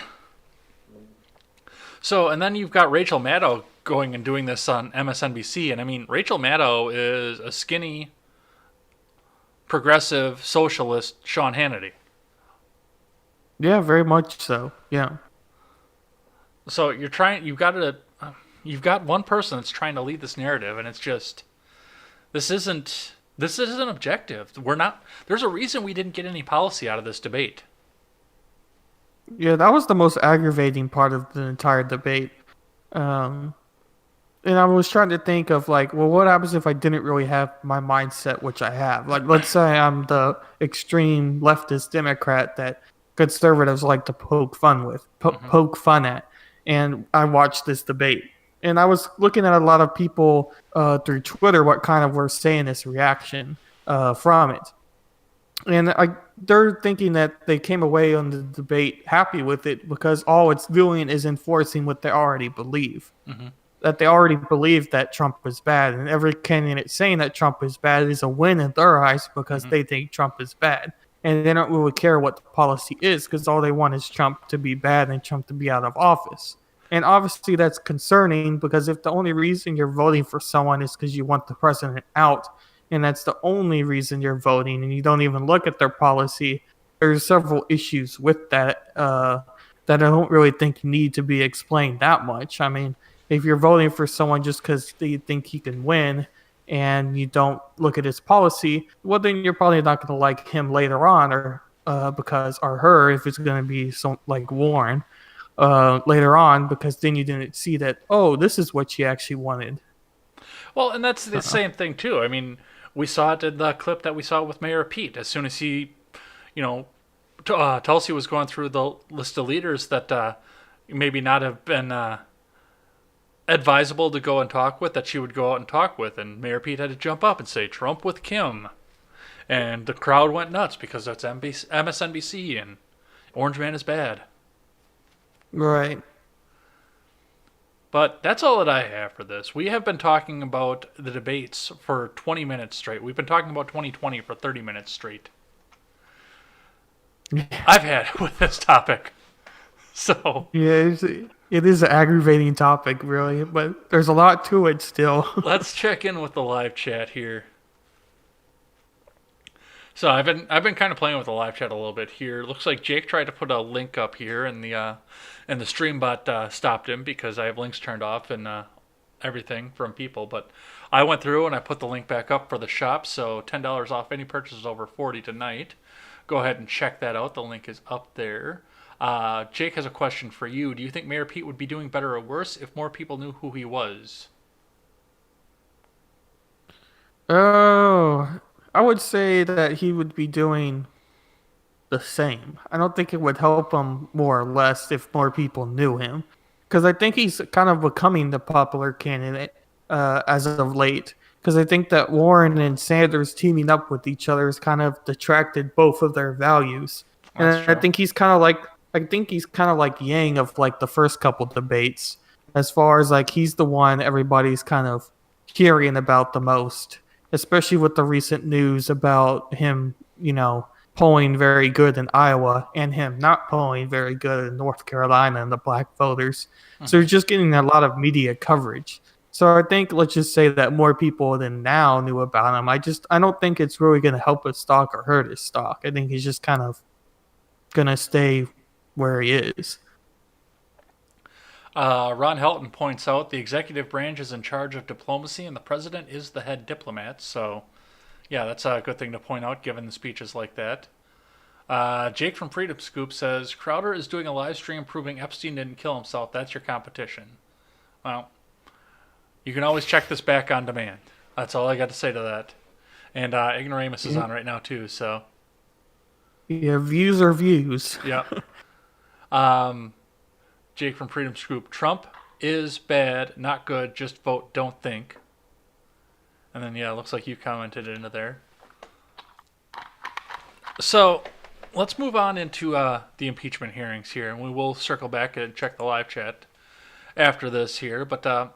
So, and then you've got Rachel Maddow going and doing this on MSNBC. And I mean, Rachel Maddow is a skinny, progressive, socialist Sean Hannity. Yeah, very much so. Yeah. So you've got one person that's trying to lead this narrative, and it's just, this isn't objective. There's a reason we didn't get any policy out of this debate. Yeah, that was the most aggravating part of the entire debate. And I was trying to think of like, well, what happens if I didn't really have my mindset, which I have? Like, let's say I'm the extreme leftist Democrat that conservatives like to poke fun at, and I watched this debate. And I was looking at a lot of people through Twitter what kind of were saying this reaction from it. And they're thinking that they came away on the debate happy with it because all it's doing is enforcing what they already believe. Mm-hmm. That they already believe that Trump is bad. And every candidate saying that Trump is bad is a win in their eyes because they think Trump is bad. And they don't really care what the policy is because all they want is Trump to be bad and Trump to be out of office. And obviously that's concerning because if the only reason you're voting for someone is because you want the president out, and that's the only reason you're voting, and you don't even look at their policy, there's several issues with that that I don't really think need to be explained that much. I mean, if you're voting for someone just because you think he can win and you don't look at his policy, well, then you're probably not going to like him later on, or her, if it's going to be some like Warren later on, because then you didn't see that, oh, this is what she actually wanted. Well, and that's the same thing too. I mean, we saw it in the clip that we saw with Mayor Pete. As soon as he, Tulsi was going through the list of leaders that maybe not have been advisable to go and talk with, that she would go out and talk with, and Mayor Pete had to jump up and say Trump with Kim, and the crowd went nuts because that's MSNBC and Orange Man is bad. Right. But that's all that I have for this. We have been talking about the debates for 20 minutes straight. We've been talking about 2020 for 30 minutes straight. I've had it with this topic. So Yeah, it is an aggravating topic, really, but there's a lot to it still. let's check in with the live chat here. So I've been kind of playing with the live chat a little bit here. Looks like Jake tried to put a link up here, and the stream bot stopped him because I have links turned off and everything from people. But I went through and I put the link back up for the shop, so $10 off any purchases over $40 tonight. Go ahead and check that out. The link is up there. Jake has a question for you. Do you think Mayor Pete would be doing better or worse if more people knew who he was? Oh, I would say that he would be doing the same. I don't think it would help him more or less if more people knew him, because I think he's kind of becoming the popular candidate as of late. Because I think that Warren and Sanders teaming up with each other has kind of detracted both of their values. That's And true. I think he's kind of like Yang of like the first couple debates, as far as like he's the one everybody's kind of hearing about the most, especially with the recent news about him, polling very good in Iowa and him not polling very good in North Carolina and the black voters. So you're just getting a lot of media coverage. So I think, let's just say that more people than now knew about him. I don't think it's really going to help his stock or hurt his stock. I think he's just kind of going to stay where he is. Ron Helton points out the executive branch is in charge of diplomacy and the president is the head diplomat. So, yeah, that's a good thing to point out given the speeches like that. Jake from Freedom Scoop says, Crowder is doing a live stream proving Epstein didn't kill himself. That's your competition. Well, you can always check this back on demand. That's all I got to say to that. And Ignoramus is on right now, too, so. Yeah, views are views. Yeah. Jake from Freedom Scoop. Trump is bad, not good. Just vote, don't think. And then, yeah, it looks like you commented into there. So, let's move on into the impeachment hearings here, and we will circle back and check the live chat after this here. But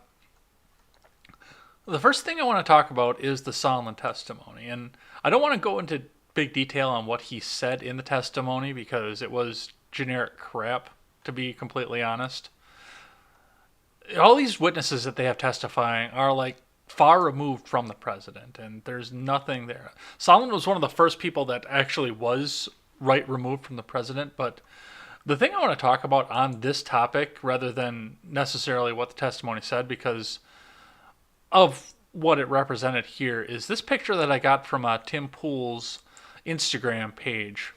The first thing I want to talk about is the Sondland testimony. And I don't want to go into big detail on what he said in the testimony because it was generic crap, to be completely honest. All these witnesses that they have testifying are like far removed from the president, and there's nothing there. Sondland was one of the first people that actually was right removed from the president, but the thing I want to talk about on this topic, rather than necessarily what the testimony said, because of what it represented here, is this picture that I got from Tim Pool's Instagram page.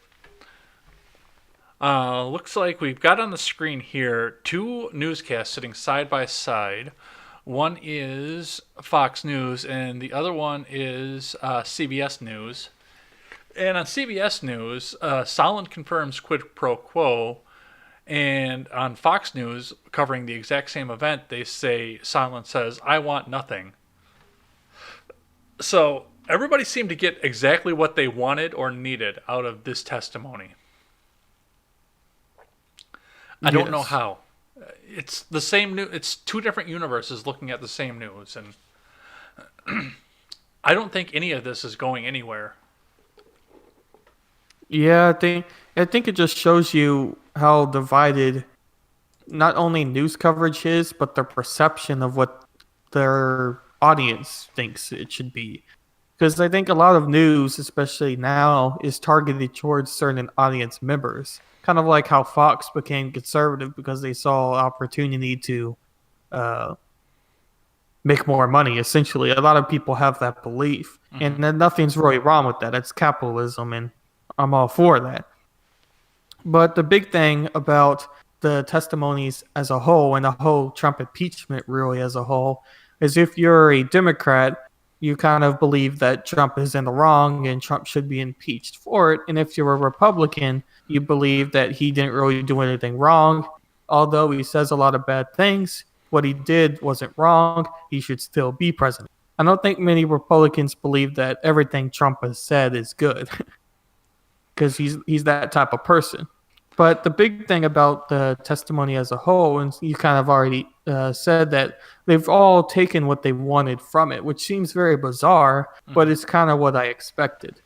Looks like we've got on the screen here two newscasts sitting side by side. One is Fox News, and the other one is CBS News. And on CBS News, Sondland confirms quid pro quo, and on Fox News, covering the exact same event, they say Sondland says, "I want nothing." So everybody seemed to get exactly what they wanted or needed out of this testimony. I don't know how. It's the same news. It's two different universes looking at the same news, and I don't think any of this is going anywhere. Yeah, I think it just shows you how divided not only news coverage is, but their perception of what their audience thinks it should be. Because I think a lot of news, especially now, is targeted towards certain audience members. Kind of like how Fox became conservative because they saw opportunity to make more money, essentially. A lot of people have that belief. Mm-hmm. And then nothing's really wrong with that. It's capitalism, and I'm all for that. But the big thing about the testimonies as a whole, and the whole Trump impeachment really as a whole, is if you're a Democrat, you kind of believe that Trump is in the wrong and Trump should be impeached for it. And if you're a Republican, you believe that he didn't really do anything wrong. Although he says a lot of bad things, what he did wasn't wrong. He should still be president. I don't think many Republicans believe that everything Trump has said is good because he's that type of person. But the big thing about the testimony as a whole, and you kind of already said that they've all taken what they wanted from it, which seems very bizarre, but it's kind of what I expected.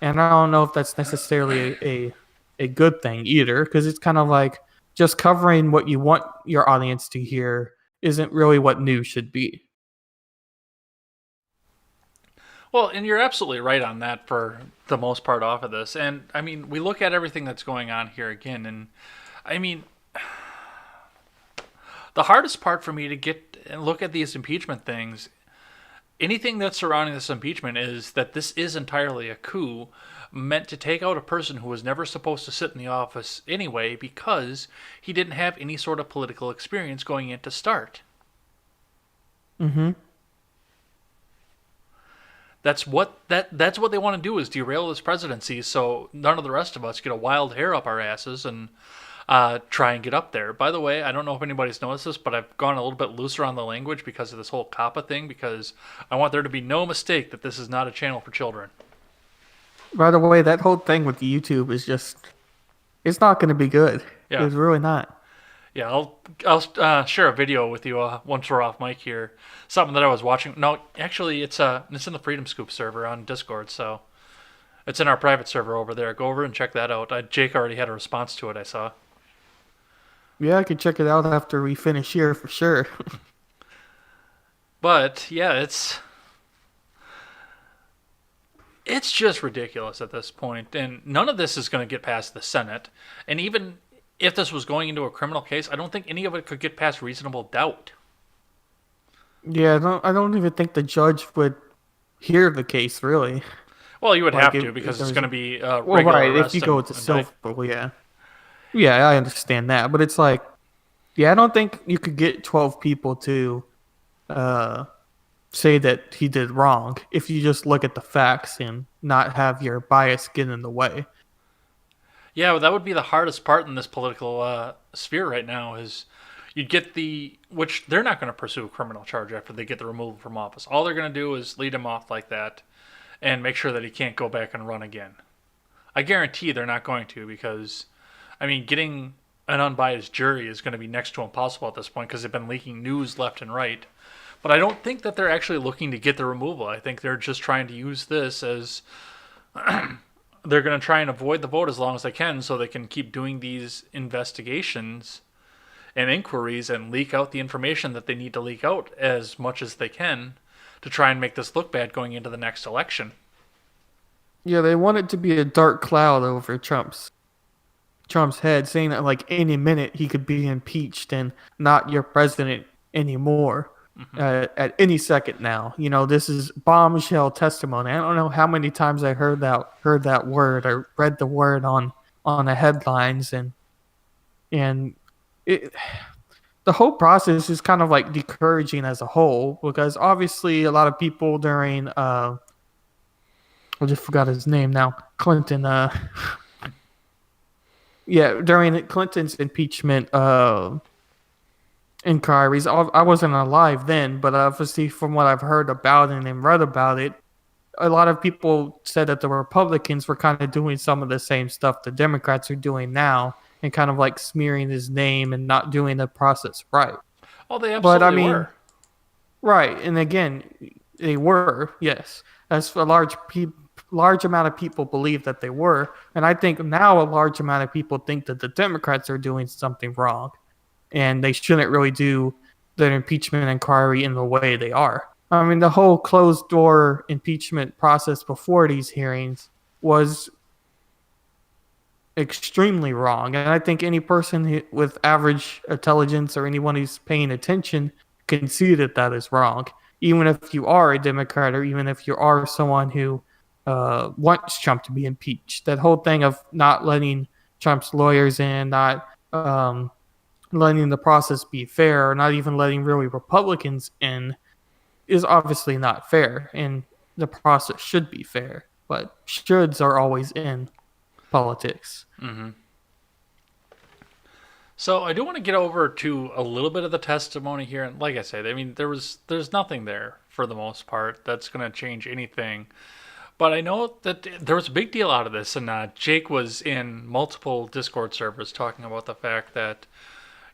And I don't know if that's necessarily a good thing either, because it's kind of like just covering what you want your audience to hear isn't really what news should be. Well, and you're absolutely right on that for the most part off of this. And, I mean, we look at everything that's going on here again, and, I mean, the hardest part for me to get and look at these impeachment things, anything that's surrounding this impeachment is that this is entirely a coup meant to take out a person who was never supposed to sit in the office anyway because he didn't have any sort of political experience going in to start. Mm-hmm. That's what they want to do, is derail this presidency so none of the rest of us get a wild hair up our asses and try and get up there. By the way, I don't know if anybody's noticed this, but I've gone a little bit looser on the language because of this whole COPPA thing, because I want there to be no mistake that this is not a channel for children. By the way, that whole thing with YouTube is just, it's not going to be good. Yeah. It's really not. Yeah, I'll share a video with you once we're off mic here. Something that I was watching. No, actually, it's in the Freedom Scoop server on Discord, so it's in our private server over there. Go over and check that out. Jake already had a response to it, I saw. Yeah, I could check it out after we finish here for sure. But yeah, it's just ridiculous at this point, and none of this is going to get past the Senate. And even if this was going into a criminal case, I don't think any of it could get past reasonable doubt. Yeah, I don't even think the judge would hear the case, really. Well, you would Like have to, because it's going to be regular well, right, arrest if you go and to civil, yeah. Yeah, I understand that. But it's like, yeah, I don't think you could get 12 people to say that he did wrong if you just look at the facts and not have your bias get in the way. Yeah, well, that would be the hardest part in this political sphere right now, is you'd get which they're not going to pursue a criminal charge after they get the removal from office. All they're going to do is lead him off like that and make sure that he can't go back and run again. I guarantee they're not going to, because, I mean, getting an unbiased jury is going to be next to impossible at this point because they've been leaking news left and right. But I don't think that they're actually looking to get the removal. I think they're just trying to use this as they're going to try and avoid the vote as long as they can so they can keep doing these investigations and inquiries and leak out the information that they need to leak out as much as they can to try and make this look bad going into the next election. Yeah, they want it to be a dark cloud over Trump's head, saying that like any minute he could be impeached and not your president anymore. At any second now, this is bombshell testimony. I don't know how many times I heard that word or read the word on the headlines, and it, the whole process is kind of like discouraging as a whole, because obviously a lot of people during I just forgot his name now, Clinton. During Clinton's impeachment inquiries. I wasn't alive then, but obviously from what I've heard about it and read about it, a lot of people said that the Republicans were kind of doing some of the same stuff the Democrats are doing now, and kind of like smearing his name and not doing the process right. Oh, they absolutely were. Right, and again, they were, yes. As a large amount of people believe that they were, and I think now a large amount of people think that the Democrats are doing something wrong, and they shouldn't really do their impeachment inquiry in the way they are. I mean, the whole closed-door impeachment process before these hearings was extremely wrong, and I think any person with average intelligence or anyone who's paying attention can see that that is wrong, even if you are a Democrat or even if you are someone who wants Trump to be impeached. That whole thing of not letting Trump's lawyers in, not letting the process be fair, or not even letting really Republicans in, is obviously not fair, and the process should be fair. But shoulds are always in politics. Mm-hmm. So I do want to get over to a little bit of the testimony here, and like I said, I mean there's nothing there for the most part that's going to change anything. But I know that there was a big deal out of this, and Jake was in multiple Discord servers talking about the fact that,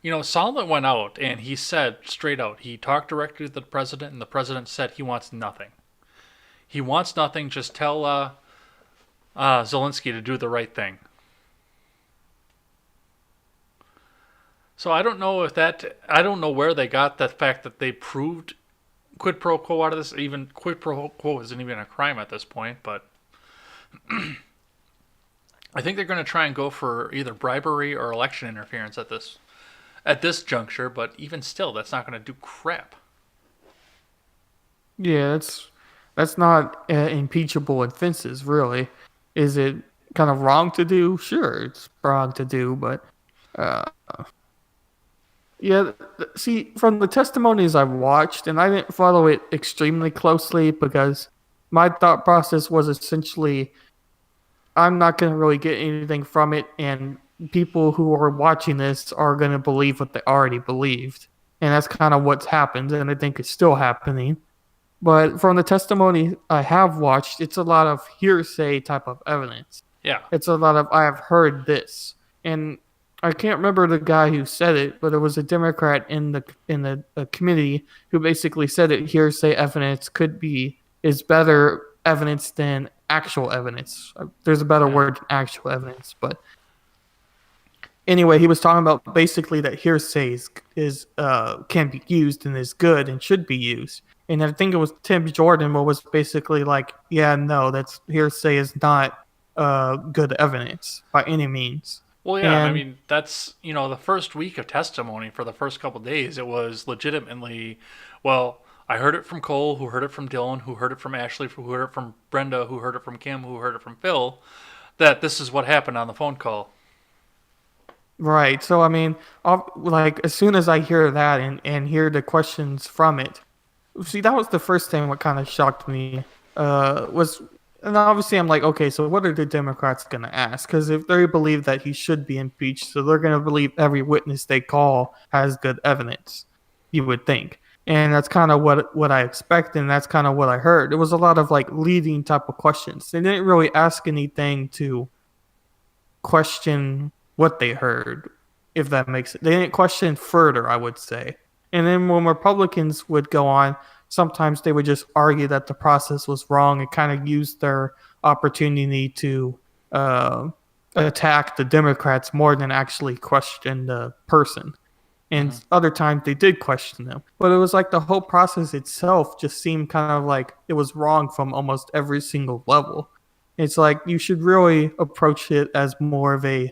Sondland went out and he said straight out, he talked directly to the president, and the president said he wants nothing. He wants nothing, just tell Zelensky to do the right thing. So I don't know where they got the fact that they proved quid pro quo out of this. Even quid pro quo isn't even a crime at this point, but I think they're going to try and go for either bribery or election interference at this juncture, but even still, that's not going to do crap. Yeah, that's not impeachable offenses, really. Is it kind of wrong to do? Sure, it's wrong to do, but see, from the testimonies I've watched, and I didn't follow it extremely closely because my thought process was essentially, I'm not going to really get anything from it, and people who are watching this are going to believe what they already believed. And that's kind of what's happened, and I think it's still happening. But from the testimony I have watched, it's a lot of hearsay type of evidence. Yeah. It's a lot of, I have heard this. And I can't remember the guy who said it, but it was a Democrat in the committee who basically said that hearsay evidence is better evidence than actual evidence. There's a better word than actual evidence, but anyway, he was talking about basically that hearsay is can be used and is good and should be used. And I think it was Tim Jordan who was basically like, yeah, no, that's hearsay is not good evidence by any means. Well, yeah, I mean, that's, the first week of testimony for the first couple of days, it was legitimately, well, I heard it from Cole, who heard it from Dylan, who heard it from Ashley, who heard it from Brenda, who heard it from Kim, who heard it from Phil, that this is what happened on the phone call. Right. So, I mean, like, as soon as I hear that and hear the questions from it, see, that was the first thing what kind of shocked me, and obviously I'm like, okay, so what are the Democrats going to ask? Because if they believe that he should be impeached, so they're going to believe every witness they call has good evidence, you would think. And that's kind of what I expected, and that's kind of what I heard. There was a lot of, like, leading type of questions. They didn't really ask anything to question what they heard, if that makes it. They didn't question further, I would say. And then when Republicans would go on, sometimes they would just argue that the process was wrong and kind of use their opportunity to attack the Democrats more than actually question the person. And other times they did question them. But it was like the whole process itself just seemed kind of like it was wrong from almost every single level. It's like you should really approach it as more of a,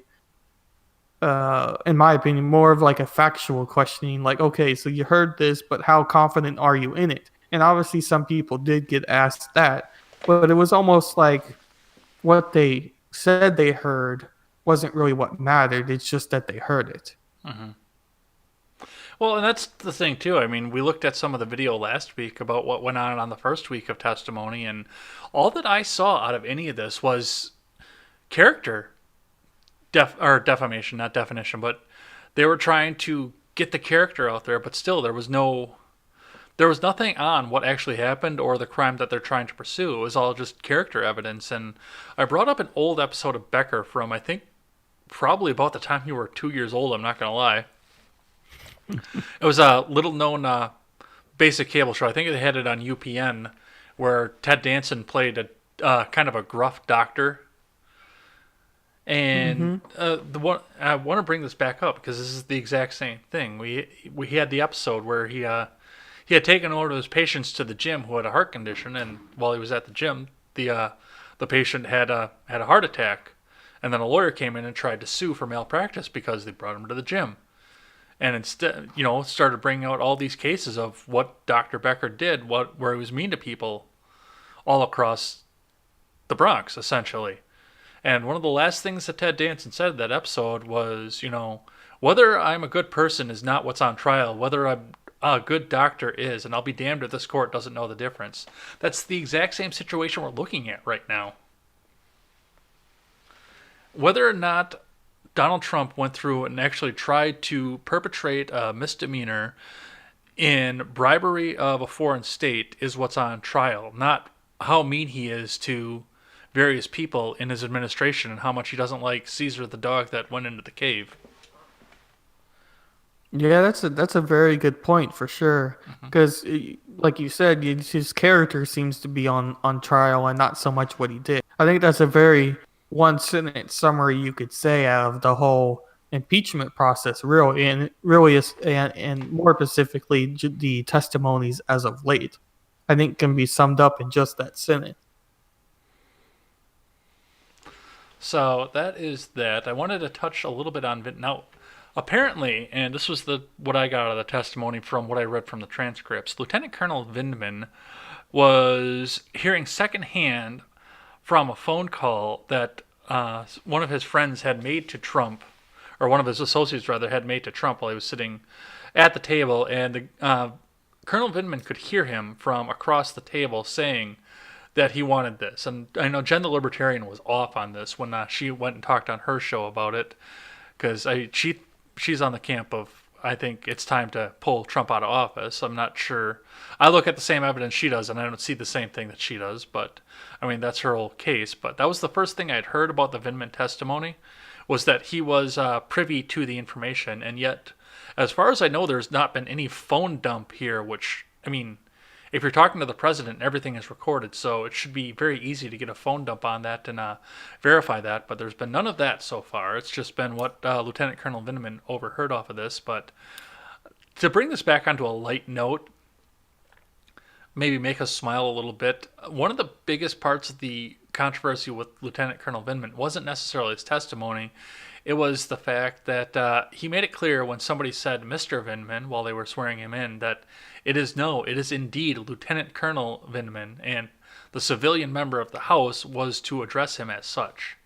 in my opinion, more of like a factual questioning. Like, okay, so you heard this, but how confident are you in it? And obviously some people did get asked that. But it was almost like what they said they heard wasn't really what mattered. It's just that they heard it. Well, and that's the thing, too. I mean, we looked at some of the video last week about what went on the first week of testimony, and all that I saw out of any of this was character defamation, not definition, but they were trying to get the character out there, but still there was nothing on what actually happened or the crime that they're trying to pursue. It was all just character evidence. And I brought up an old episode of Becker from, I think, probably about the time you were 2 years old, I'm not going to lie. It was a little-known basic cable show. I think they had it on UPN, where Ted Danson played a kind of a gruff doctor. And I want to bring this back up because this is the exact same thing. We had the episode where he had taken one of his patients to the gym who had a heart condition, and while he was at the gym, the patient had a heart attack, and then a lawyer came in and tried to sue for malpractice because they brought him to the gym. And instead, started bringing out all these cases of what Dr. Becker did, where he was mean to people all across the Bronx, essentially. And one of the last things that Ted Danson said in that episode was, whether I'm a good person is not what's on trial, whether I'm a good doctor is, and I'll be damned if this court doesn't know the difference. That's the exact same situation we're looking at right now. Whether or not Donald Trump went through and actually tried to perpetrate a misdemeanor in bribery of a foreign state is what's on trial, not how mean he is to various people in his administration and how much he doesn't like Caesar the dog that went into the cave. Yeah, that's a very good point for sure. Because, like you said, his character seems to be on trial and not so much what he did. I think that's a very one-sentence summary you could say out of the whole impeachment process, really, and more specifically the testimonies as of late. I think can be summed up in just that sentence. So that is that. I wanted to touch a little bit on now. Apparently, and this was what I got out of the testimony from what I read from the transcripts, Lieutenant Colonel Vindman was hearing secondhand from a phone call that one of his friends had made to Trump, or one of his associates rather, had made to Trump while he was sitting at the table, and Colonel Vindman could hear him from across the table saying that he wanted this. And I know Jen the Libertarian was off on this when she went and talked on her show about it, because she's on the camp of, I think it's time to pull Trump out of office. I'm not sure. I look at the same evidence she does, and I don't see the same thing that she does. But, I mean, that's her whole case. But that was the first thing I'd heard about the Vindman testimony, was that he was privy to the information. And yet, as far as I know, there's not been any phone dump here, which, I mean, if you're talking to the president, everything is recorded, so it should be very easy to get a phone dump on that and verify that, but there's been none of that so far. It's just been what Lieutenant Colonel Vindman overheard off of this. But to bring this back onto a light note, maybe make us smile a little bit, one of the biggest parts of the controversy with Lieutenant Colonel Vindman wasn't necessarily his testimony. It was the fact that he made it clear when somebody said Mr. Vindman while they were swearing him in that it is indeed Lieutenant Colonel Vindman, and the civilian member of the House was to address him as such.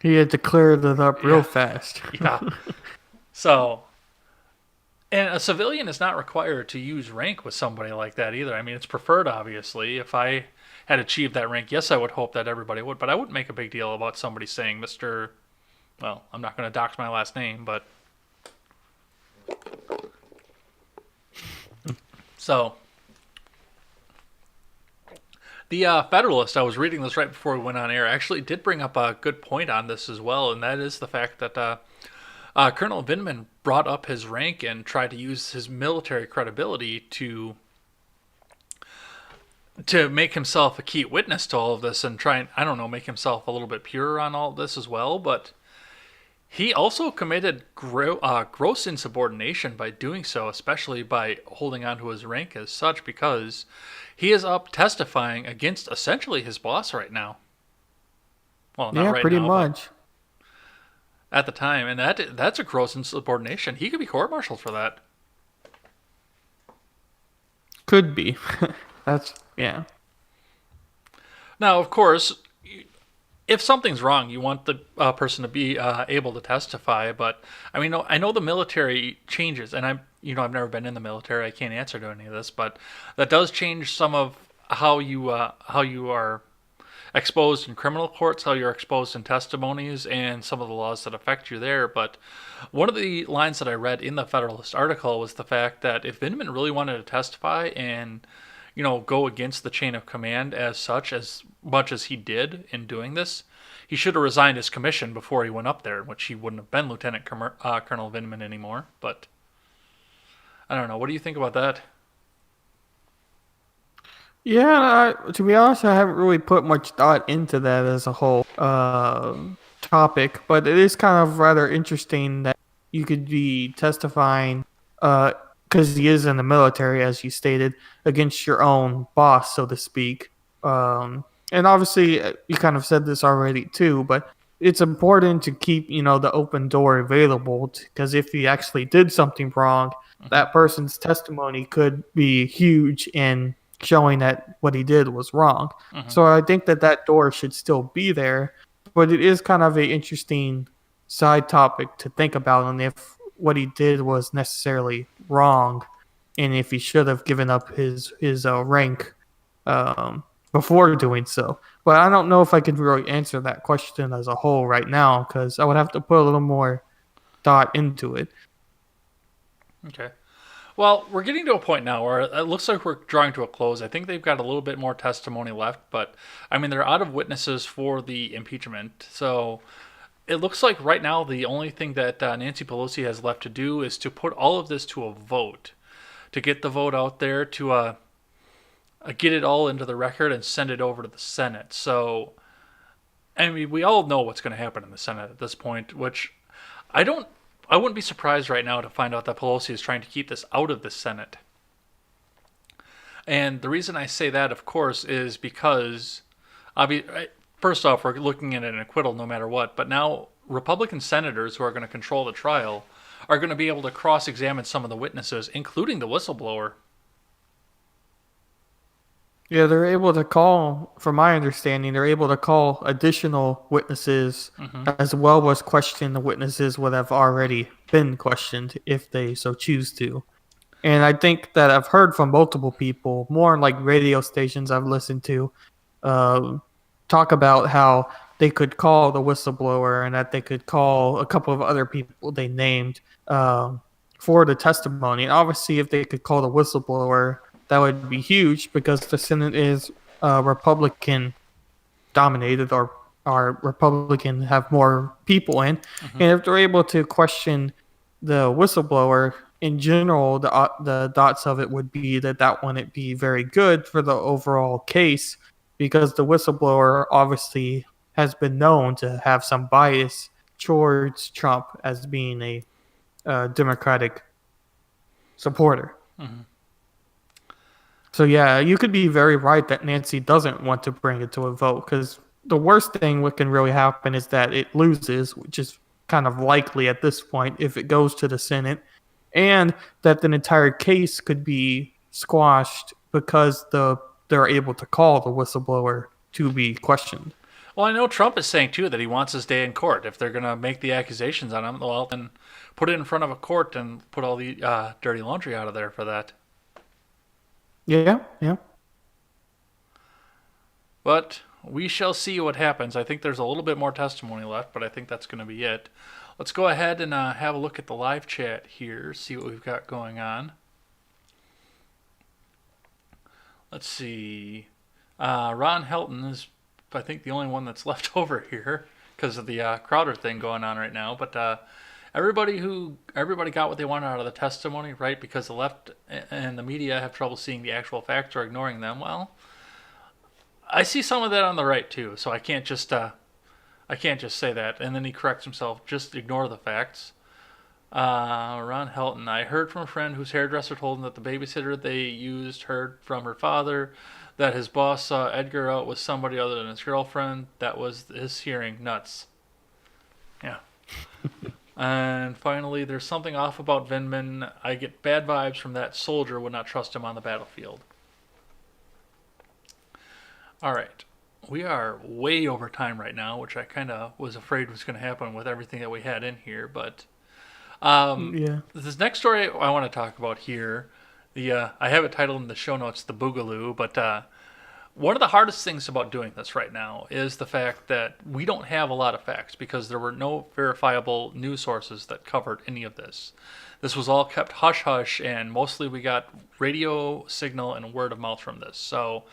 He had to clear that up real fast. Yeah. So, and a civilian is not required to use rank with somebody like that either. I mean, it's preferred, obviously. If I had achieved that rank, yes, I would hope that everybody would, but I wouldn't make a big deal about somebody saying Mr. Well, I'm not going to dox my last name, but so the Federalist, I was reading this right before we went on air, actually did bring up a good point on this as well, and that is the fact that Colonel Vindman brought up his rank and tried to use his military credibility to make himself a key witness to all of this and try and, I don't know, make himself a little bit pure on all of this as well. But he also committed gross insubordination by doing so, especially by holding on to his rank as such, because he is up testifying against essentially his boss right now. Well, not Yeah, right pretty now, much. but at the time, and that's a gross insubordination. He could be court-martialed for that. Could be. Yeah. Now, of course, if something's wrong, you want the person to be able to testify. But I mean, I know the military changes, and I've never been in the military. I can't answer to any of this, but that does change some of how you are exposed in criminal courts, how you're exposed in testimonies, and some of the laws that affect you there. But one of the lines that I read in the Federalist article was the fact that if Vindman really wanted to testify and go against the chain of command as much as he did in doing this, he should have resigned his commission before he went up there, which he wouldn't have been Lieutenant Colonel Vindman anymore. But I don't know. What do you think about that? Yeah, to be honest, I haven't really put much thought into that as a whole topic, but it is kind of rather interesting that you could be testifying, because he is in the military, as you stated, against your own boss, so to speak. And obviously, you kind of said this already too, but it's important to keep, the open door available, because if he actually did something wrong, that person's testimony could be huge in showing that what he did was wrong. So I think that door should still be there, but it is kind of a interesting side topic to think about, and if what he did was necessarily wrong, and if he should have given up his rank before doing so. But I don't know if I could really answer that question as a whole right now, because I would have to put a little more thought into it. Okay. Well, we're getting to a point now where it looks like we're drawing to a close. I think they've got a little bit more testimony left, but I mean, they're out of witnesses for the impeachment. So it looks like right now the only thing that Nancy Pelosi has left to do is to put all of this to a vote, to get the vote out there, to get it all into the record and send it over to the Senate. So, I mean, we all know what's going to happen in the Senate at this point, which I wouldn't be surprised right now to find out that Pelosi is trying to keep this out of the Senate. And the reason I say that, of course, is because, first off, we're looking at an acquittal no matter what, but now Republican senators who are going to control the trial are going to be able to cross-examine some of the witnesses, including the whistleblower. Yeah, they're able to call, from my understanding, they're able to call additional witnesses as well as question the witnesses would have already been questioned if they so choose to. And I think that I've heard from multiple people, more like radio stations I've listened to, talk about how they could call the whistleblower and that they could call a couple of other people they named for the testimony. And obviously, if they could call the whistleblower, that would be huge because the Senate is Republican dominated, or Republican have more people in. And if they're able to question the whistleblower, in general, the thoughts of it would be that wouldn't be very good for the overall case, because the whistleblower obviously has been known to have some bias towards Trump as being a Democratic supporter. So yeah, you could be very right that Nancy doesn't want to bring it to a vote, because the worst thing what can really happen is that it loses, which is kind of likely at this point if it goes to the Senate, and that the entire case could be squashed because they're able to call the whistleblower to be questioned. Well, I know Trump is saying, too, that he wants his day in court. If they're going to make the accusations on him, well, then put it in front of a court and put all the dirty laundry out of there for that. Yeah. But we shall see what happens. I think there's a little bit more testimony left, but I think that's going to be it. Let's go ahead and have a look at the live chat here, see what we've got going on. Let's see. Ron Helton is, I think, the only one that's left over here because of the Crowder thing going on right now. But everybody got what they wanted out of the testimony, right? Because the left and the media have trouble seeing the actual facts or ignoring them. Well, I see some of that on the right too, so I can't just say that. And then he corrects himself, just ignore the facts. Ron Helton, I heard from a friend whose hairdresser told him that the babysitter they used heard from her father that his boss saw Edgar out with somebody other than his girlfriend. That was his hearing. Nuts. Yeah. And finally, there's something off about Vindman. I get bad vibes from that soldier, would not trust him on the battlefield. All right. We are way over time right now, which I kind of was afraid was going to happen with everything that we had in here, but this next story I want to talk about here, I have it titled in the show notes, The Boogaloo, but one of the hardest things about doing this right now is the fact that we don't have a lot of facts because there were no verifiable news sources that covered any of this. This was all kept hush-hush, and mostly we got radio signal and word of mouth from this. So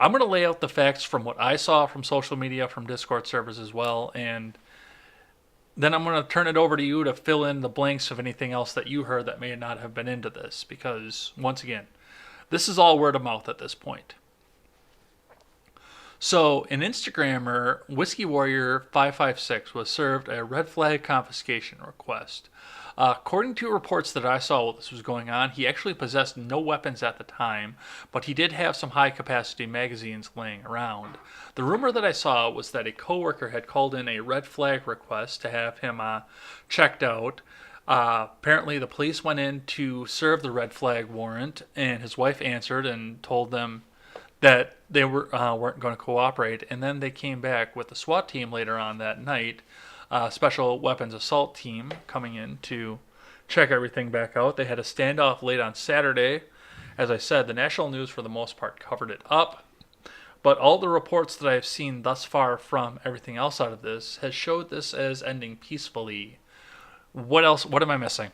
I'm going to lay out the facts from what I saw from social media, from Discord servers as well, and then I'm going to turn it over to you to fill in the blanks of anything else that you heard that may not have been into this, because, once again, this is all word of mouth at this point. So, an Instagrammer, Whiskey Warrior 556, was served a red flag confiscation request. According to reports that I saw while this was going on, he actually possessed no weapons at the time, but he did have some high-capacity magazines laying around. The rumor that I saw was that a coworker had called in a red flag request to have him checked out. Apparently, the police went in to serve the red flag warrant, and his wife answered and told them that they weren't going to cooperate, and then they came back with the SWAT team later on that night, special weapons assault team coming in to check everything back out. They had a standoff late on Saturday. As I said, the national news for the most part covered it up, but all the reports that I've seen thus far from everything else out of this has showed this as ending peacefully. What else? What am I missing?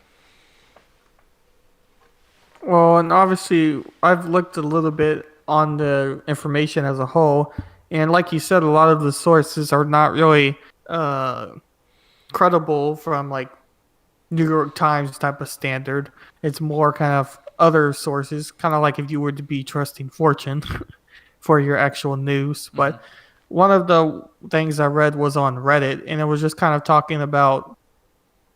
Well, and obviously, I've looked a little bit on the information as a whole, and like you said, a lot of the sources are not really credible from like New York Times type of standard. It's more kind of other sources, kind of like if you were to be trusting Fortune for your actual news. But one of the things I read was on Reddit, and it was just kind of talking about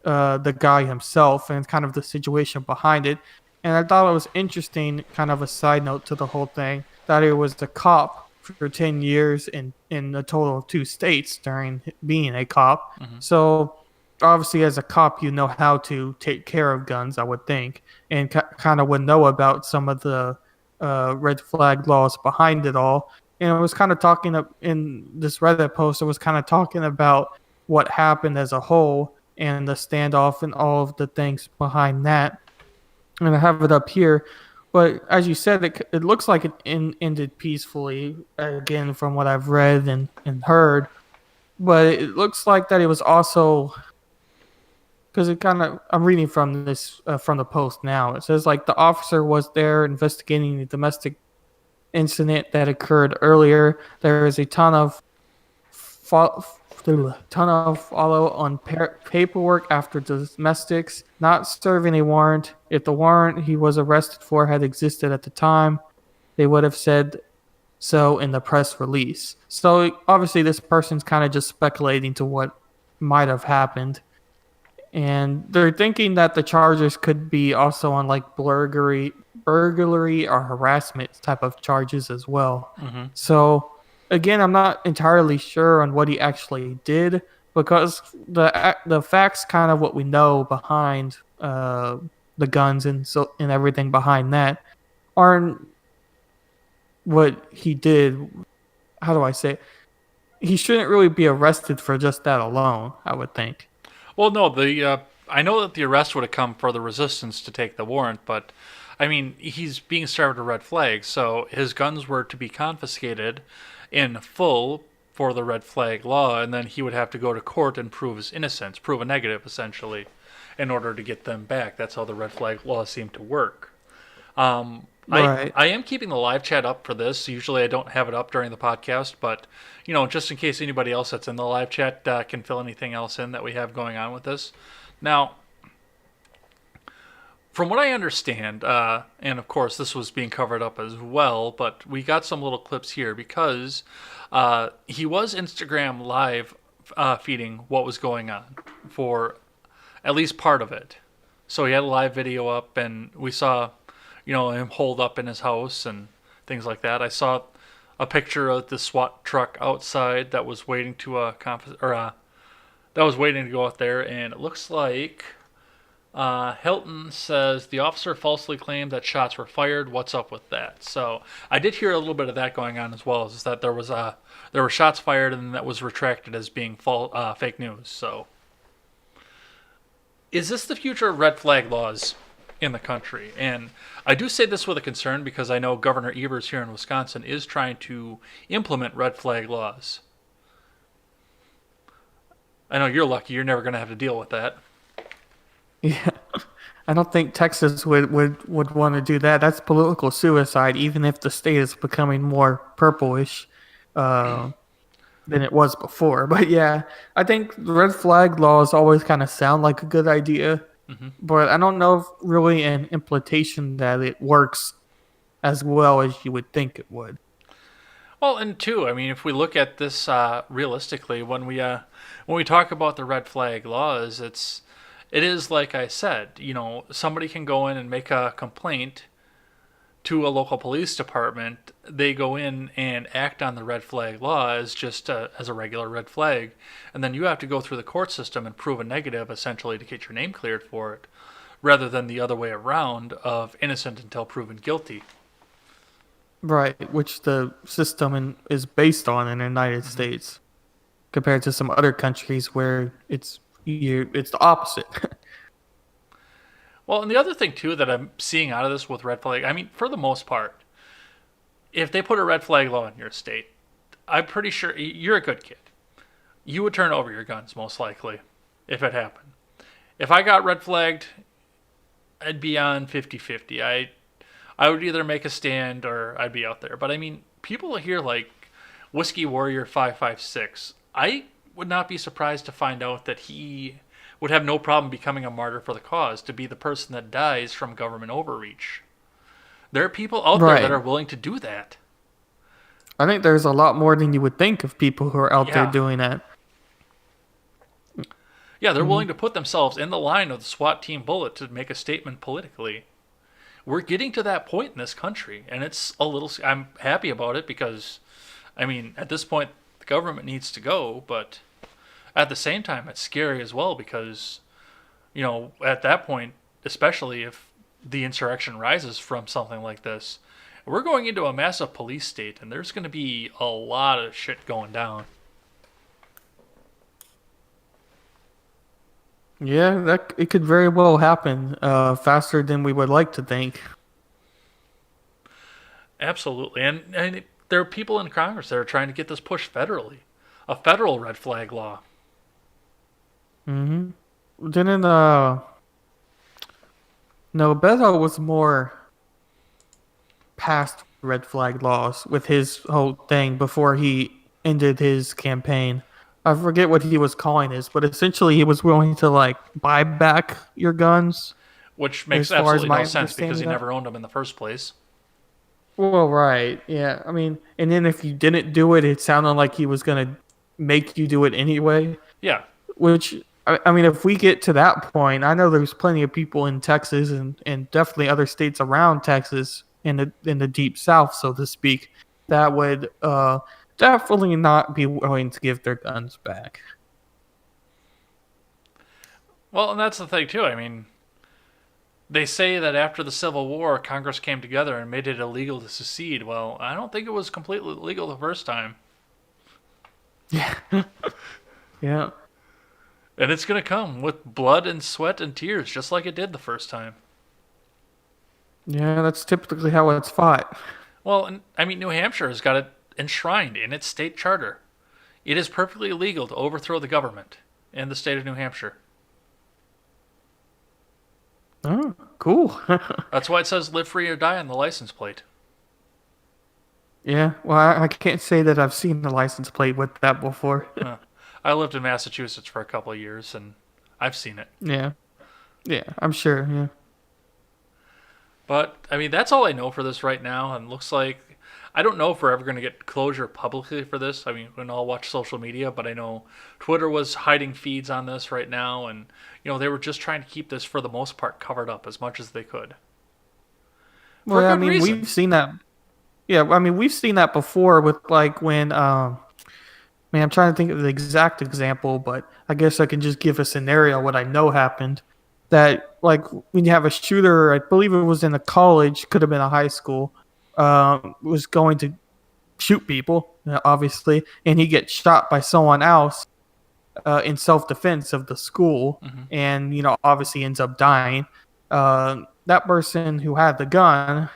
the guy himself and kind of the situation behind it. And I thought it was interesting, kind of a side note to the whole thing, that he was the cop for 10 years in a total of 2 states during being a cop. So obviously as a cop, you know how to take care of guns, I would think, and kind of would know about some of the red flag laws behind it all. And it was kind of talking in this Reddit post, it was kind of talking about what happened as a whole and the standoff and all of the things behind that. And I have it up here. But as you said, it looks like it ended peacefully, again, from what I've read and heard. But it looks like that it was also, because it kind of, I'm reading from this, from the post now. It says, like, the officer was there investigating the domestic incident that occurred earlier. There is a ton of follow on paperwork after domestics, not serving a warrant. If the warrant he was arrested for had existed at the time, they would have said so in the press release. So obviously this person's kind of just speculating to what might have happened. And they're thinking that the charges could be also on like burglary or harassment type of charges as well. So again, I'm not entirely sure on what he actually did, because the facts, kind of what we know behind the guns and everything behind that, aren't what he did. How do I say it? He shouldn't really be arrested for just that alone, I would think. Well, no, I know that the arrest would have come for the resistance to take the warrant, but I mean, he's being served a red flag, so his guns were to be confiscated in full for the red flag law, and then he would have to go to court and prove his innocence, prove a negative, essentially, in order to get them back. That's how the red flag law seemed to work. Right. I am keeping the live chat up for this. Usually I don't have it up during the podcast, but, you know, just in case anybody else that's in the live chat can fill anything else in that we have going on with this. Now, From what I understand, and of course this was being covered up as well, but we got some little clips here because he was Instagram live feeding what was going on for at least part of it. So he had a live video up, and we saw, him hold up in his house and things like that. I saw a picture of the SWAT truck outside that was waiting to that was waiting to go out there, and it looks like Hilton says the officer falsely claimed that shots were fired. What's up with that? So I did hear a little bit of that going on as well. Is that there were shots fired and that was retracted as being fake news. So is this the future of red flag laws in the country? And I do say this with a concern because I know Governor Evers here in Wisconsin is trying to implement red flag laws. I know you're lucky; you're never going to have to deal with that. Yeah, I don't think Texas would want to do that. That's political suicide, even if the state is becoming more purplish than it was before. But yeah, I think the red flag laws always kind of sound like a good idea, but I don't know if really an implementation that it works as well as you would think it would. Well, and two, I mean, if we look at this realistically, when we talk about the red flag laws, it is like I said, somebody can go in and make a complaint to a local police department. They go in and act on the red flag law as just as a regular red flag, and then you have to go through the court system and prove a negative, essentially, to get your name cleared for it, rather than the other way around of innocent until proven guilty. Right, which the system is based on in the United States, compared to some other countries where it's the opposite. Well, and the other thing too that I'm seeing out of this with red flag, I mean, for the most part, if they put a red flag law in your state, I'm pretty sure you're a good kid. You would turn over your guns most likely if it happened. If I got red flagged, I'd be on 50-50. I would either make a stand or I'd be out there. But I mean, people here like Whiskey Warrior 556, I would not be surprised to find out that he would have no problem becoming a martyr for the cause, to be the person that dies from government overreach. There are people out there that are willing to do that. I think there's a lot more than you would think of people who are out there doing that. Yeah, they're willing to put themselves in the line of the SWAT team bullet to make a statement politically. We're getting to that point in this country, and I'm happy about it because, I mean, at this point, the government needs to go, but at the same time, it's scary as well because, at that point, especially if the insurrection rises from something like this, we're going into a massive police state, and there's going to be a lot of shit going down. Yeah, it could very well happen faster than we would like to think. Absolutely. And there are people in Congress that are trying to get this pushed federally. A federal red flag law. Mm-hmm. Didn't, no, Beto was more past red flag laws with his whole thing before he ended his campaign. I forget what he was calling this, but essentially he was willing to buy back your guns. Which makes absolutely no sense because he never owned them in the first place. Well, right. Yeah. I mean, and then if you didn't do it, it sounded like he was going to make you do it anyway. Yeah. Which, I mean, if we get to that point, I know there's plenty of people in Texas and definitely other states around Texas in the deep south, so to speak, that would definitely not be willing to give their guns back. Well, and that's the thing, too. I mean, they say that after the Civil War, Congress came together and made it illegal to secede. Well, I don't think it was completely legal the first time. Yeah. Yeah. And it's going to come with blood and sweat and tears, just like it did the first time. Yeah, that's typically how it's fought. Well, and I mean, New Hampshire has got it enshrined in its state charter. It is perfectly legal to overthrow the government in the state of New Hampshire. Oh, cool. That's why it says live free or die on the license plate. Yeah, well, I can't say that I've seen the license plate with that before. I lived in Massachusetts for a couple of years, and I've seen it. Yeah. Yeah, I'm sure, yeah. But I mean, that's all I know for this right now, and looks like I don't know if we're ever going to get closure publicly for this. I mean, we can all watch social media, but I know Twitter was hiding feeds on this right now, and they were just trying to keep this for the most part covered up as much as they could. For Well, I good mean, reason. we've seen that. Yeah, I mean, we've seen that before with like when man, I'm trying to think of the exact example, but I guess I can just give a scenario what I know happened. That like when you have a shooter, I believe it was in a college, could have been a high school, was going to shoot people, obviously, and he gets shot by someone else in self-defense of the school, and obviously ends up dying. That person who had the gun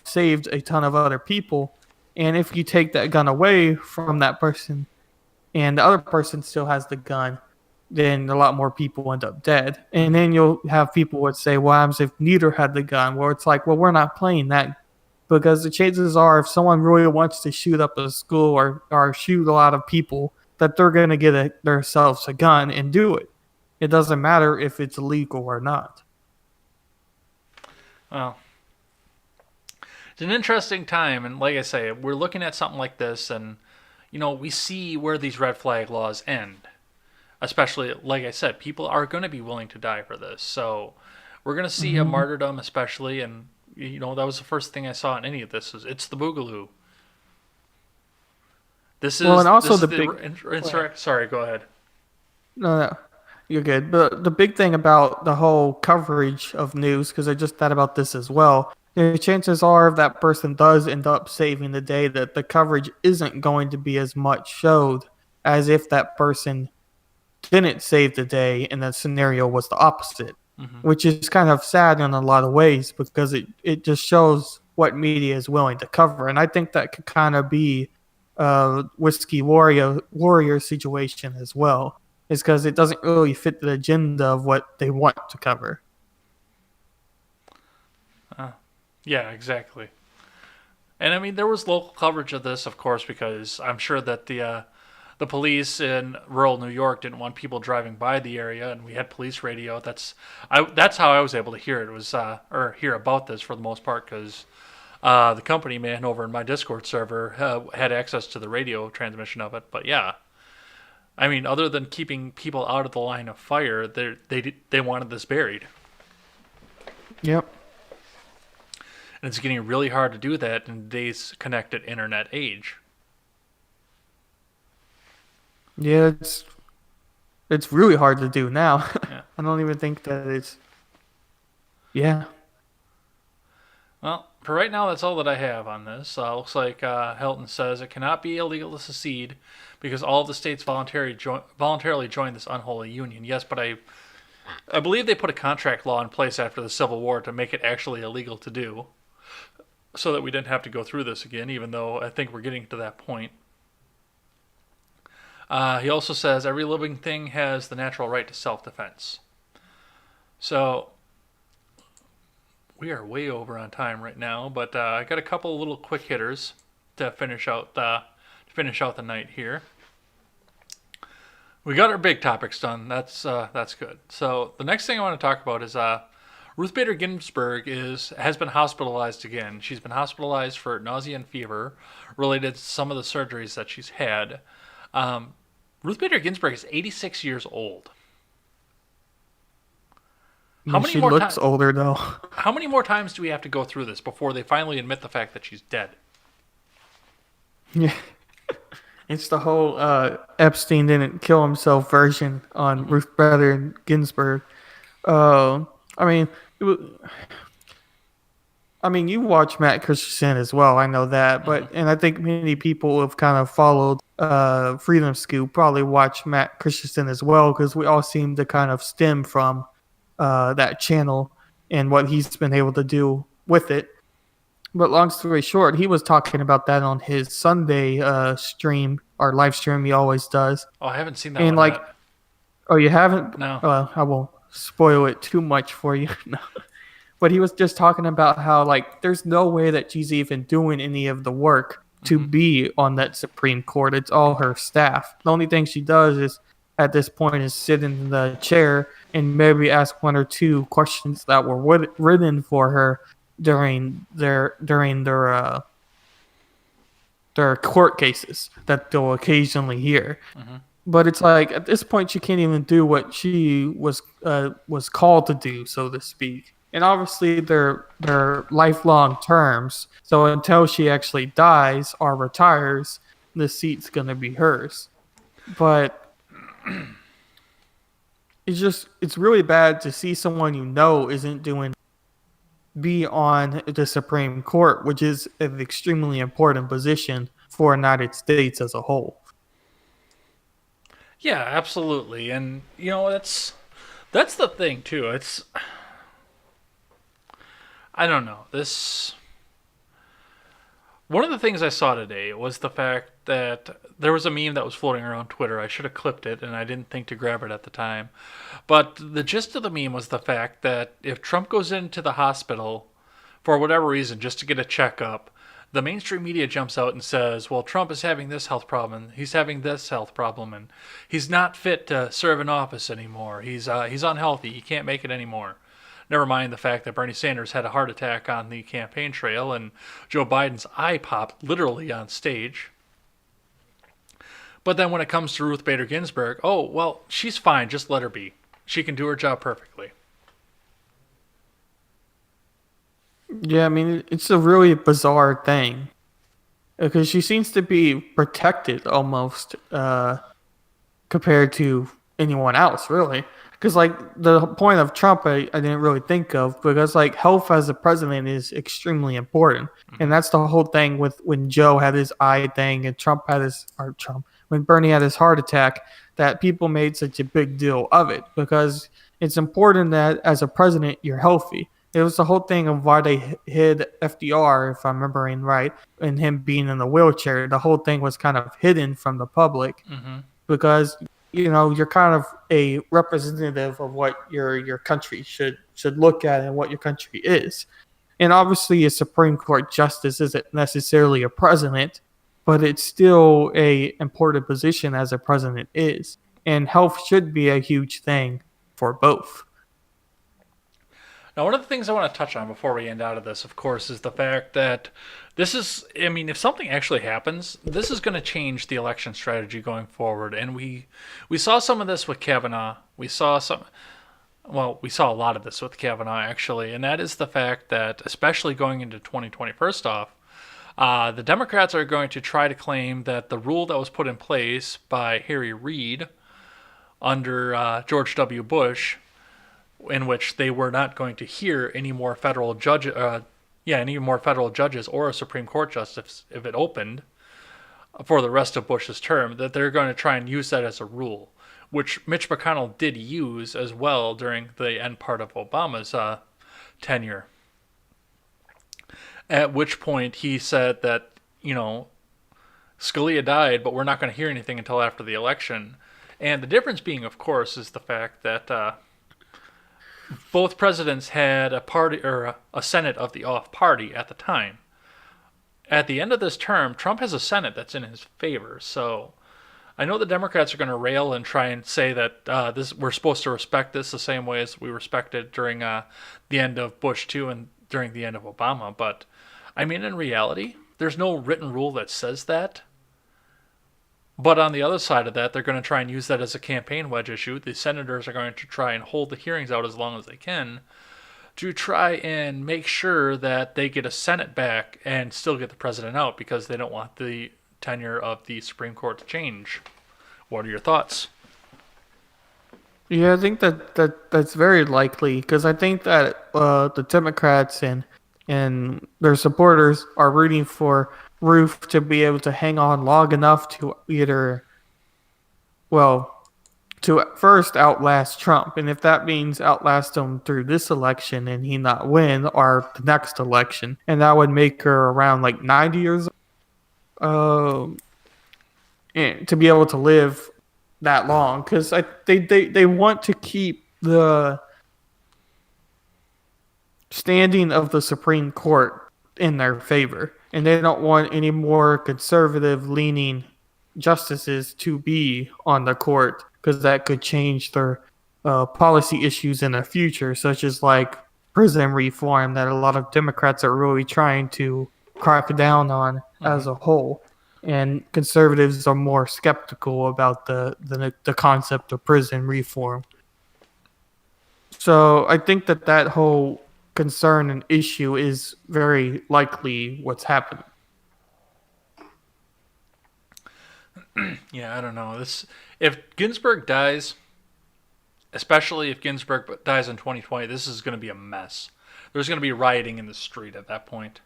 saved a ton of other people, and if you take that gun away from that person and the other person still has the gun, then a lot more people end up dead. And then you'll have people would say, well, what happens if neither had the gun? Well, it's like, well, we're not playing that, because the chances are if someone really wants to shoot up a school or shoot a lot of people, that they're going to get themselves a gun and do it. It doesn't matter if it's illegal or not. Well, it's an interesting time, and like I say, we're looking at something like this, and we see where these red flag laws end. Especially, like I said, people are going to be willing to die for this. So we're going to see a martyrdom, especially, and that was the first thing I saw in any of this. It's the Boogaloo. This is well, and also this the is big. Sorry, go ahead. No, you're good. But the big thing about the whole coverage of news, because I just thought about this as well, the chances are if that person does end up saving the day, that the coverage isn't going to be as much showed as if that person didn't save the day and the scenario was the opposite, which is kind of sad in a lot of ways, because it just shows what media is willing to cover. And I think that could kind of be a Whiskey Warrior situation as well, is because it doesn't really fit the agenda of what they want to cover. Yeah, exactly. And I mean, there was local coverage of this, of course, because I'm sure that the police in rural New York didn't want people driving by the area, and we had police radio. That's how I was able to hear it. Or hear about this for the most part, because the company man over in my Discord server had access to the radio transmission of it. But yeah, I mean, other than keeping people out of the line of fire, they wanted this buried. Yep. And it's getting really hard to do that in today's connected internet age. Yeah, it's really hard to do now. Yeah. I don't even think that it's. Yeah. Well, for right now, that's all that I have on this. Looks like Helton says it cannot be illegal to secede because all of the states voluntarily joined this unholy union. Yes, but I believe they put a contract law in place after the Civil War to make it actually illegal to do, so that we didn't have to go through this again, even though I think we're getting to that point. He also says every living thing has the natural right to self-defense. So we are way over on time right now, but I got a couple little quick hitters to finish out the night here. We got our big topics done. That's good. So the next thing I want to talk about is Ruth Bader Ginsburg has been hospitalized again. She's been hospitalized for nausea and fever related to some of the surgeries that she's had. Ruth Bader Ginsburg is 86 years old. She looks older, though. How many more times do we have to go through this before they finally admit the fact that she's dead? Yeah. It's the whole Epstein didn't kill himself version on Ruth Bader Ginsburg. I mean, you watch Matt Christensen as well. I know that, and I think many people have kind of followed Freedom Scoop probably watch Matt Christensen as well, because we all seem to kind of stem from that channel and what he's been able to do with it. But long story short, he was talking about that on his Sunday stream, or live stream he always does. Oh, I haven't seen that and one yet. Oh, you haven't? No. I won't spoil it too much for you. No. But he was just talking about how, like, there's no way that she's even doing any of the work to be on that Supreme Court. It's all her staff. The only thing she does is, at this point, is sit in the chair and maybe ask one or two questions that were written for her. during their court cases that they'll occasionally hear. Mm-hmm. But it's like at this point she can't even do what she was called to do, so to speak. And obviously they're lifelong terms. So until she actually dies or retires, the seat's gonna be hers. But it's really bad to see someone you know isn't doing be on the Supreme Court, which is an extremely important position for the United States as a whole. Yeah, absolutely. And that's the thing too. It's I don't know. This One of the things I saw today was the fact that there was a meme that was floating around Twitter. I should have clipped it, and I didn't think to grab it at the time. But the gist of the meme was the fact that if Trump goes into the hospital for whatever reason, just to get a checkup, the mainstream media jumps out and says, well, Trump is having this health problem, and he's having this health problem, and he's not fit to serve in office anymore. He's unhealthy. He can't make it anymore. Never mind the fact that Bernie Sanders had a heart attack on the campaign trail and Joe Biden's eye popped literally on stage. But then when it comes to Ruth Bader Ginsburg, oh, well, she's fine. Just let her be. She can do her job perfectly. Yeah, I mean, it's a really bizarre thing because she seems to be protected almost compared to anyone else, really. Because, like, the point of Trump, I didn't really think of because, like, health as a president is extremely important. And that's the whole thing with when Joe had his eye thing and when Bernie had his heart attack, that people made such a big deal of it because it's important that as a president, you're healthy. It was the whole thing of why they hid FDR, if I'm remembering right, and him being in the wheelchair. The whole thing was kind of hidden from the public because you're kind of a representative of what your country should look at and what your country is. And obviously a Supreme Court justice isn't necessarily a president, but it's still a important position as a president is. And health should be a huge thing for both. Now, one of the things I want to touch on before we end out of this, of course, is the fact that if something actually happens, this is going to change the election strategy going forward. And we saw some of this with Kavanaugh. We saw a lot of this with Kavanaugh, actually. And that is the fact that, especially going into 2020, first off, the Democrats are going to try to claim that the rule that was put in place by Harry Reid under George W. Bush, in which they were not going to hear any more federal judges or a Supreme Court justice if it opened for the rest of Bush's term, that they're going to try and use that as a rule, which Mitch McConnell did use as well during the end part of Obama's tenure. At which point he said that, Scalia died, but we're not going to hear anything until after the election. And the difference being, of course, is the fact that both presidents had a party or a Senate of the off party at the time. At the end of this term, Trump has a Senate that's in his favor. So I know the Democrats are going to rail and try and say that we're supposed to respect this the same way as we respected during the end of Bush 2 and during the end of Obama. But I mean, in reality, there's no written rule that says that. But on the other side of that, they're going to try and use that as a campaign wedge issue. The senators are going to try and hold the hearings out as long as they can to try and make sure that they get a Senate back and still get the president out because they don't want the tenure of the Supreme Court to change. What are your thoughts? Yeah, I think that's very likely because I think that the Democrats and their supporters are rooting for Ruth to be able to hang on long enough to to first outlast Trump. And if that means outlast him through this election and he not win or the next election, and that would make her around like 90 years old, and to be able to live that long. Because they want to keep the standing of the Supreme Court in their favor. And they don't want any more conservative-leaning justices to be on the court because that could change their policy issues in the future, such as like prison reform that a lot of Democrats are really trying to crack down on as a whole. And conservatives are more skeptical about the concept of prison reform. So I think that whole concern and issue is very likely what's happening. Yeah, I don't know. If Ginsburg dies, especially if Ginsburg dies in 2020, this is going to be a mess. There's going to be rioting in the street at that point.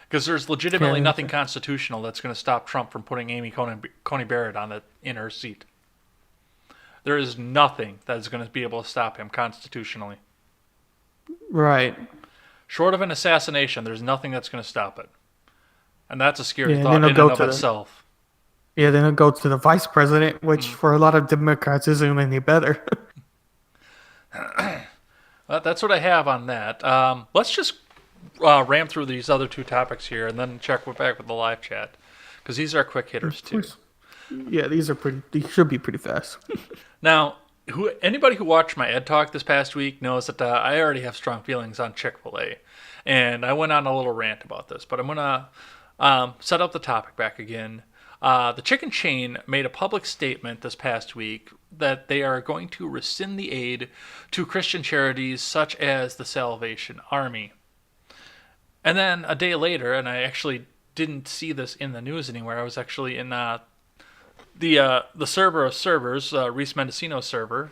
Because there's legitimately nothing constitutional that's going to stop Trump from putting Amy Coney Barrett in her seat. There is nothing that is going to be able to stop him constitutionally. Right. Short of an assassination, there's nothing that's going to stop it. And that's a scary thought in and of itself. Yeah, then it'll go to the vice president, which for a lot of Democrats isn't any better. That's what I have on that. Let's just ram through these other two topics here and then check back with the live chat. Because these are quick hitters, too. Yeah, these should be pretty fast. Now, anybody who watched my Ed Talk this past week knows that I already have strong feelings on Chick-fil-A. And I went on a little rant about this, but I'm going to set up the topic back again. The chicken chain made a public statement this past week that they are going to rescind the aid to Christian charities such as the Salvation Army. And then a day later, and I actually didn't see this in the news anywhere, I was actually in the server of servers, Reese Mendocino's server.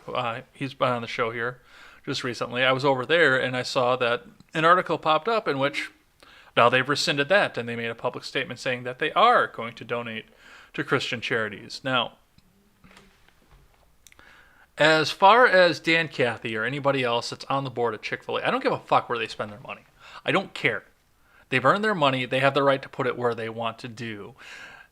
He's been on the show here just recently. I was over there and I saw that an article popped up in which now they've rescinded that and they made a public statement saying that they are going to donate to Christian charities. Now, as far as Dan Cathy or anybody else that's on the board at Chick-fil-A, I don't give a fuck where they spend their money. I don't care. They've earned their money. They have the right to put it where they want to do.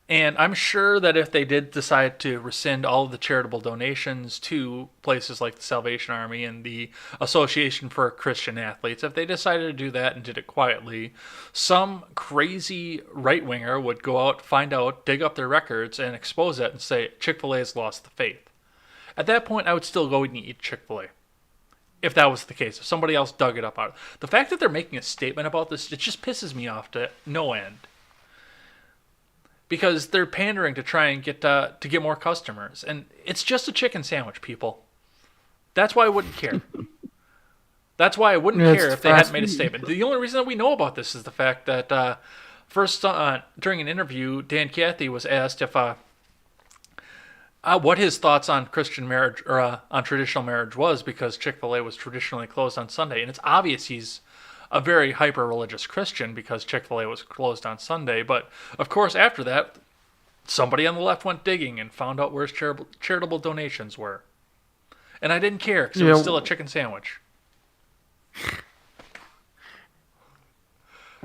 And I'm sure that if they did decide to rescind all of the charitable donations to places like the Salvation Army and the Association for Christian Athletes, if they decided to do that and did it quietly, some crazy right-winger would go out, find out, dig up their records, and expose it and say, Chick-fil-A has lost the faith. At that point, I would still go and eat Chick-fil-A. If that was the case, if somebody else dug it up out. The fact that they're making a statement about this, it just pisses me off to no end. Because they're pandering to try and get more customers. And it's just a chicken sandwich, people. That's why I wouldn't care. That's why I wouldn't care if they hadn't made a statement. The only reason that we know about this is the fact that first during an interview, Dan Cathy was asked if what his thoughts on Christian marriage or on traditional marriage was, because Chick-fil-A was traditionally closed on Sunday. And it's obvious he's a very hyper-religious Christian because Chick-fil-A was closed on Sunday. But, of course, after that, somebody on the left went digging and found out where his charitable donations were. And I didn't care because it was still a chicken sandwich.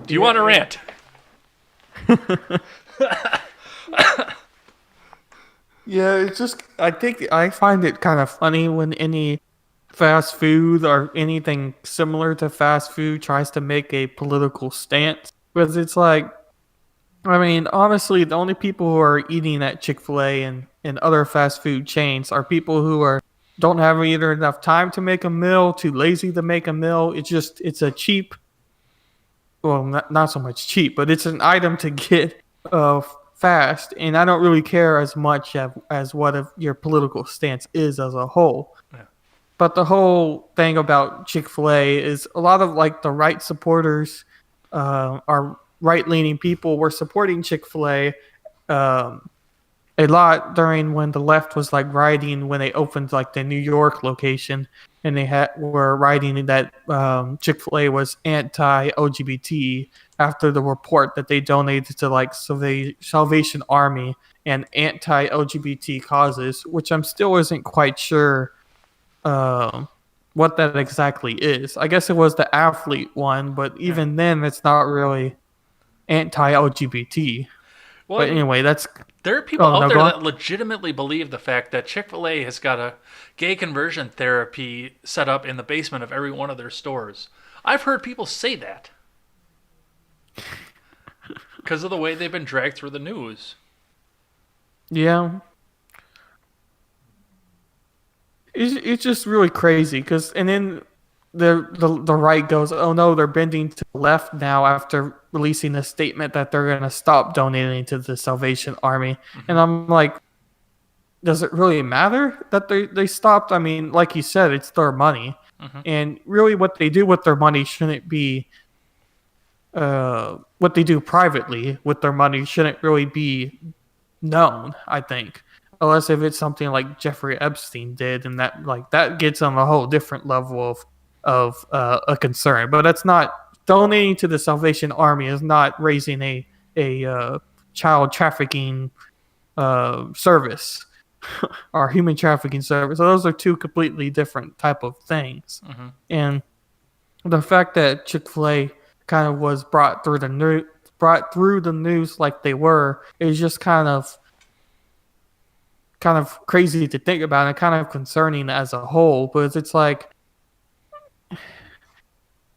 Do you want to rant? Yeah, it's just, I find it kind of funny when any fast food or anything similar to fast food tries to make a political stance. Because it's like, I mean, honestly, the only people who are eating at Chick-fil-A and other fast food chains are people who don't have either enough time to make a meal, too lazy to make a meal. It's a cheap, well, not so much cheap, but it's an item to get fast, and I don't really care as much as what your political stance is as a whole. Yeah. But the whole thing about Chick-fil-A is a lot of like the right supporters are right-leaning people were supporting Chick-fil-A a lot during when the left was like rioting when they opened like the New York location, and they were writing that Chick-fil-A was anti-LGBT after the report that they donated to like Salvation Army and anti-LGBT causes, which I'm still isn't quite sure what that exactly is. I guess it was the athlete one, but even then, it's not really anti-LGBT. Well, but anyway, there are people out there that legitimately believe the fact that Chick-fil-A has got a gay conversion therapy set up in the basement of every one of their stores. I've heard people say that because of the way they've been dragged through the news. Yeah. It's just really crazy and then the right goes, oh no, they're bending to the left now after releasing a statement that they're going to stop donating to the Salvation Army. And I'm like, does it really matter that they stopped? I mean, like you said, it's their money. And really what they do with their money shouldn't be what they do privately with their money shouldn't really be known, I think. Unless if it's something like Jeffrey Epstein did, and that gets on a whole different level of a concern. But that's not donating to the Salvation Army is not raising a child trafficking service or human trafficking service. So those are two completely different type of things. And the fact that Chick-fil-A kind of was brought through the news like they were is just kind of crazy to think about and kind of concerning as a whole, because it's like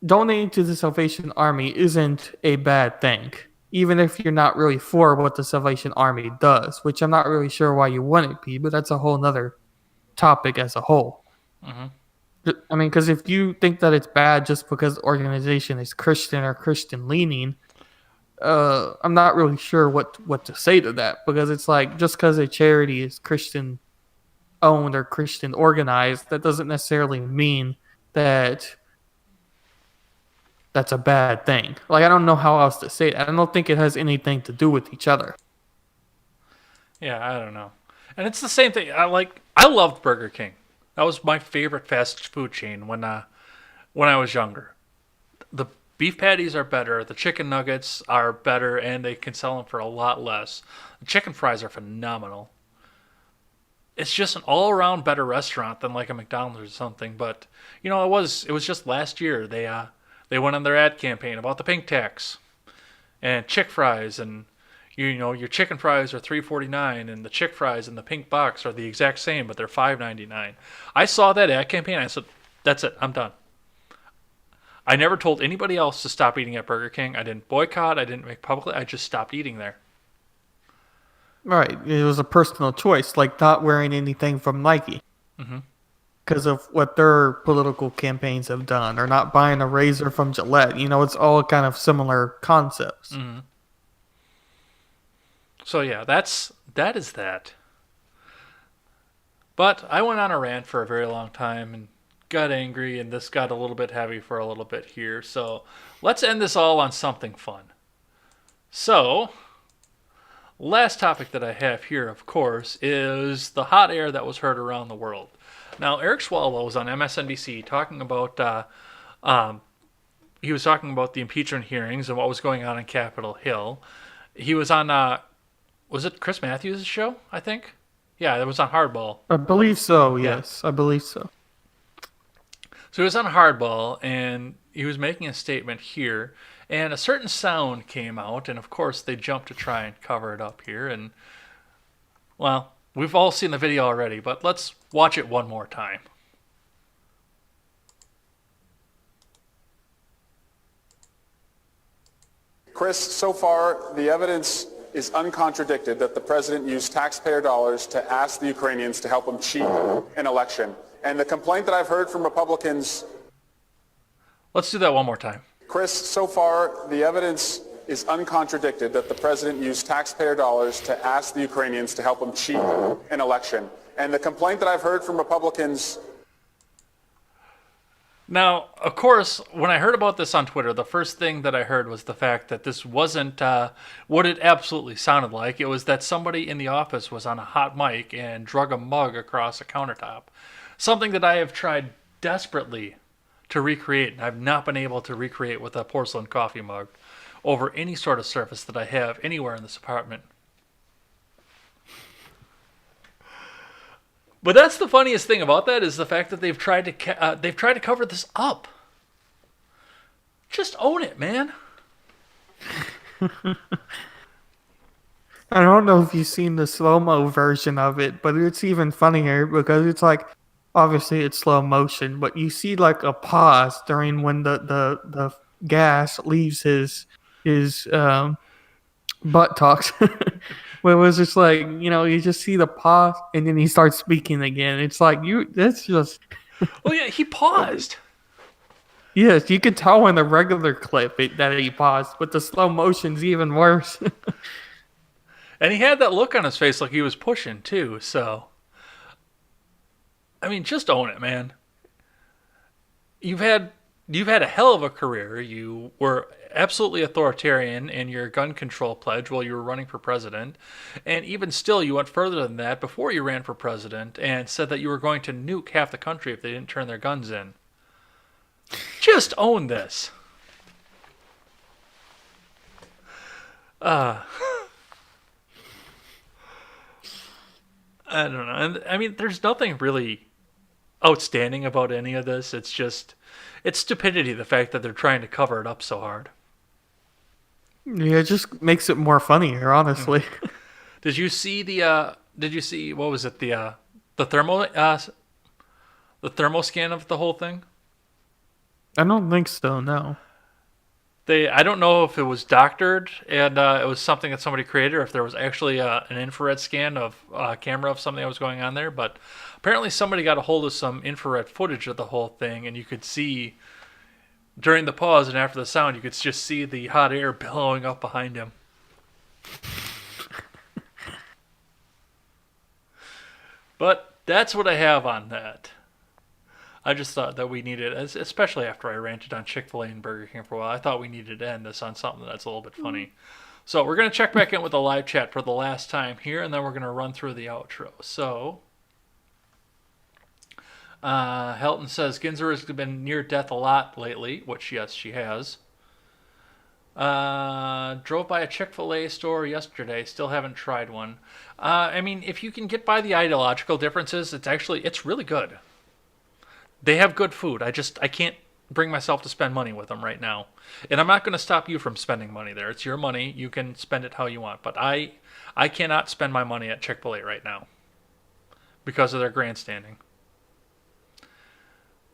donating to the Salvation Army isn't a bad thing, even if you're not really for what the Salvation Army does, which I'm not really sure why you wouldn't be, but that's a whole nother topic as a whole. I mean, because if you think that it's bad just because the organization is Christian or Christian leaning, I'm not really sure what to say to that, because it's like, just because a charity is Christian owned or Christian organized, that doesn't necessarily mean that that's a bad thing. Like, I don't know how else to say it. I don't think it has anything to do with each other. Yeah, I don't know. And it's the same thing. I loved Burger King. That was my favorite fast food chain when I was younger. The beef patties are better, the chicken nuggets are better, and they can sell them for a lot less. The chicken fries are phenomenal. It's just an all-around better restaurant than like a McDonald's or something. But it was just last year they went on their ad campaign about the pink tax and chick fries, and your chicken fries are $3.49 and the chick fries in the pink box are the exact same, but they're $5.99. I saw that ad campaign. I said, "That's it. I'm done." I never told anybody else to stop eating at Burger King. I didn't boycott. I didn't make public. I just stopped eating there. Right. It was a personal choice, like not wearing anything from Nike because of what their political campaigns have done, or not buying a razor from Gillette. It's all kind of similar concepts. So yeah, that is that. But I went on a rant for a very long time and got angry, and this got a little bit heavy for a little bit here. So let's end this all on something fun. So, last topic that I have here, of course, is the hot air that was heard around the world. Now, Eric Swalwell was on MSNBC talking about he was talking about the impeachment hearings and what was going on in Capitol Hill. He was on was it Chris Matthews' show, I think? Yeah, it was on Hardball. I believe so, yes. I believe so. So he was on Hardball, and he was making a statement here, and a certain sound came out, and of course they jumped to try and cover it up here, and, well, we've all seen the video already, but let's watch it one more time. Chris, so far, the evidence is uncontradicted that the president used taxpayer dollars to ask the Ukrainians to help him cheat an election. And the complaint that I've heard from Republicans... Let's do that one more time. Chris, so far, the evidence is uncontradicted that the president used taxpayer dollars to ask the Ukrainians to help him cheat an election. And the complaint that I've heard from Republicans... Now, of course, when I heard about this on Twitter, the first thing that I heard was the fact that this wasn't what it absolutely sounded like. It was that somebody in the office was on a hot mic and drug a mug across a countertop. Something that I have tried desperately to recreate, and I've not been able to recreate with a porcelain coffee mug over any sort of surface that I have anywhere in this apartment. But that's the funniest thing about that, is the fact that they've tried to cover this up. Just own it, man. I don't know if you've seen the slow-mo version of it, but it's even funnier because it's like, obviously it's slow motion, but you see like a pause during when the gas leaves his butt talks. Where it was just like, you just see the pause and then he starts speaking again. It's like, that's just... Oh yeah, he paused. Yes, you could tell in the regular clip that he paused, but the slow motion's even worse. And he had that look on his face like he was pushing too. So, I mean, just own it, man. You've had a hell of a career. You were absolutely authoritarian in your gun control pledge while you were running for president, and even still, you went further than that before you ran for president and said that you were going to nuke half the country if they didn't turn their guns in. Just own this. I don't know. And I mean, there's nothing really outstanding about any of this. It's stupidity, the fact that they're trying to cover it up so hard. Yeah, it just makes it more funnier, honestly. Did you see what was it, the thermo scan of the whole thing? I don't think so, no. I don't know if it was doctored and it was something that somebody created, or if there was actually an infrared scan of camera of something that was going on there. But apparently, somebody got a hold of some infrared footage of the whole thing, and you could see during the pause and after the sound, you could just see the hot air billowing up behind him. But that's what I have on that. I just thought that we needed, especially after I ranted on Chick-fil-A and Burger King for a while, I thought we needed to end this on something that's a little bit funny. So we're going to check back in with the live chat for the last time here, and then we're going to run through the outro. So, Helton says, Ginzer has been near death a lot lately, which, yes, she has. Drove by a Chick-fil-A store yesterday, still haven't tried one. I mean, if you can get by the ideological differences, it's really good. They have good food. I can't bring myself to spend money with them right now. And I'm not going to stop you from spending money there. It's your money. You can spend it how you want. But I cannot spend my money at Chick-fil-A right now because of their grandstanding.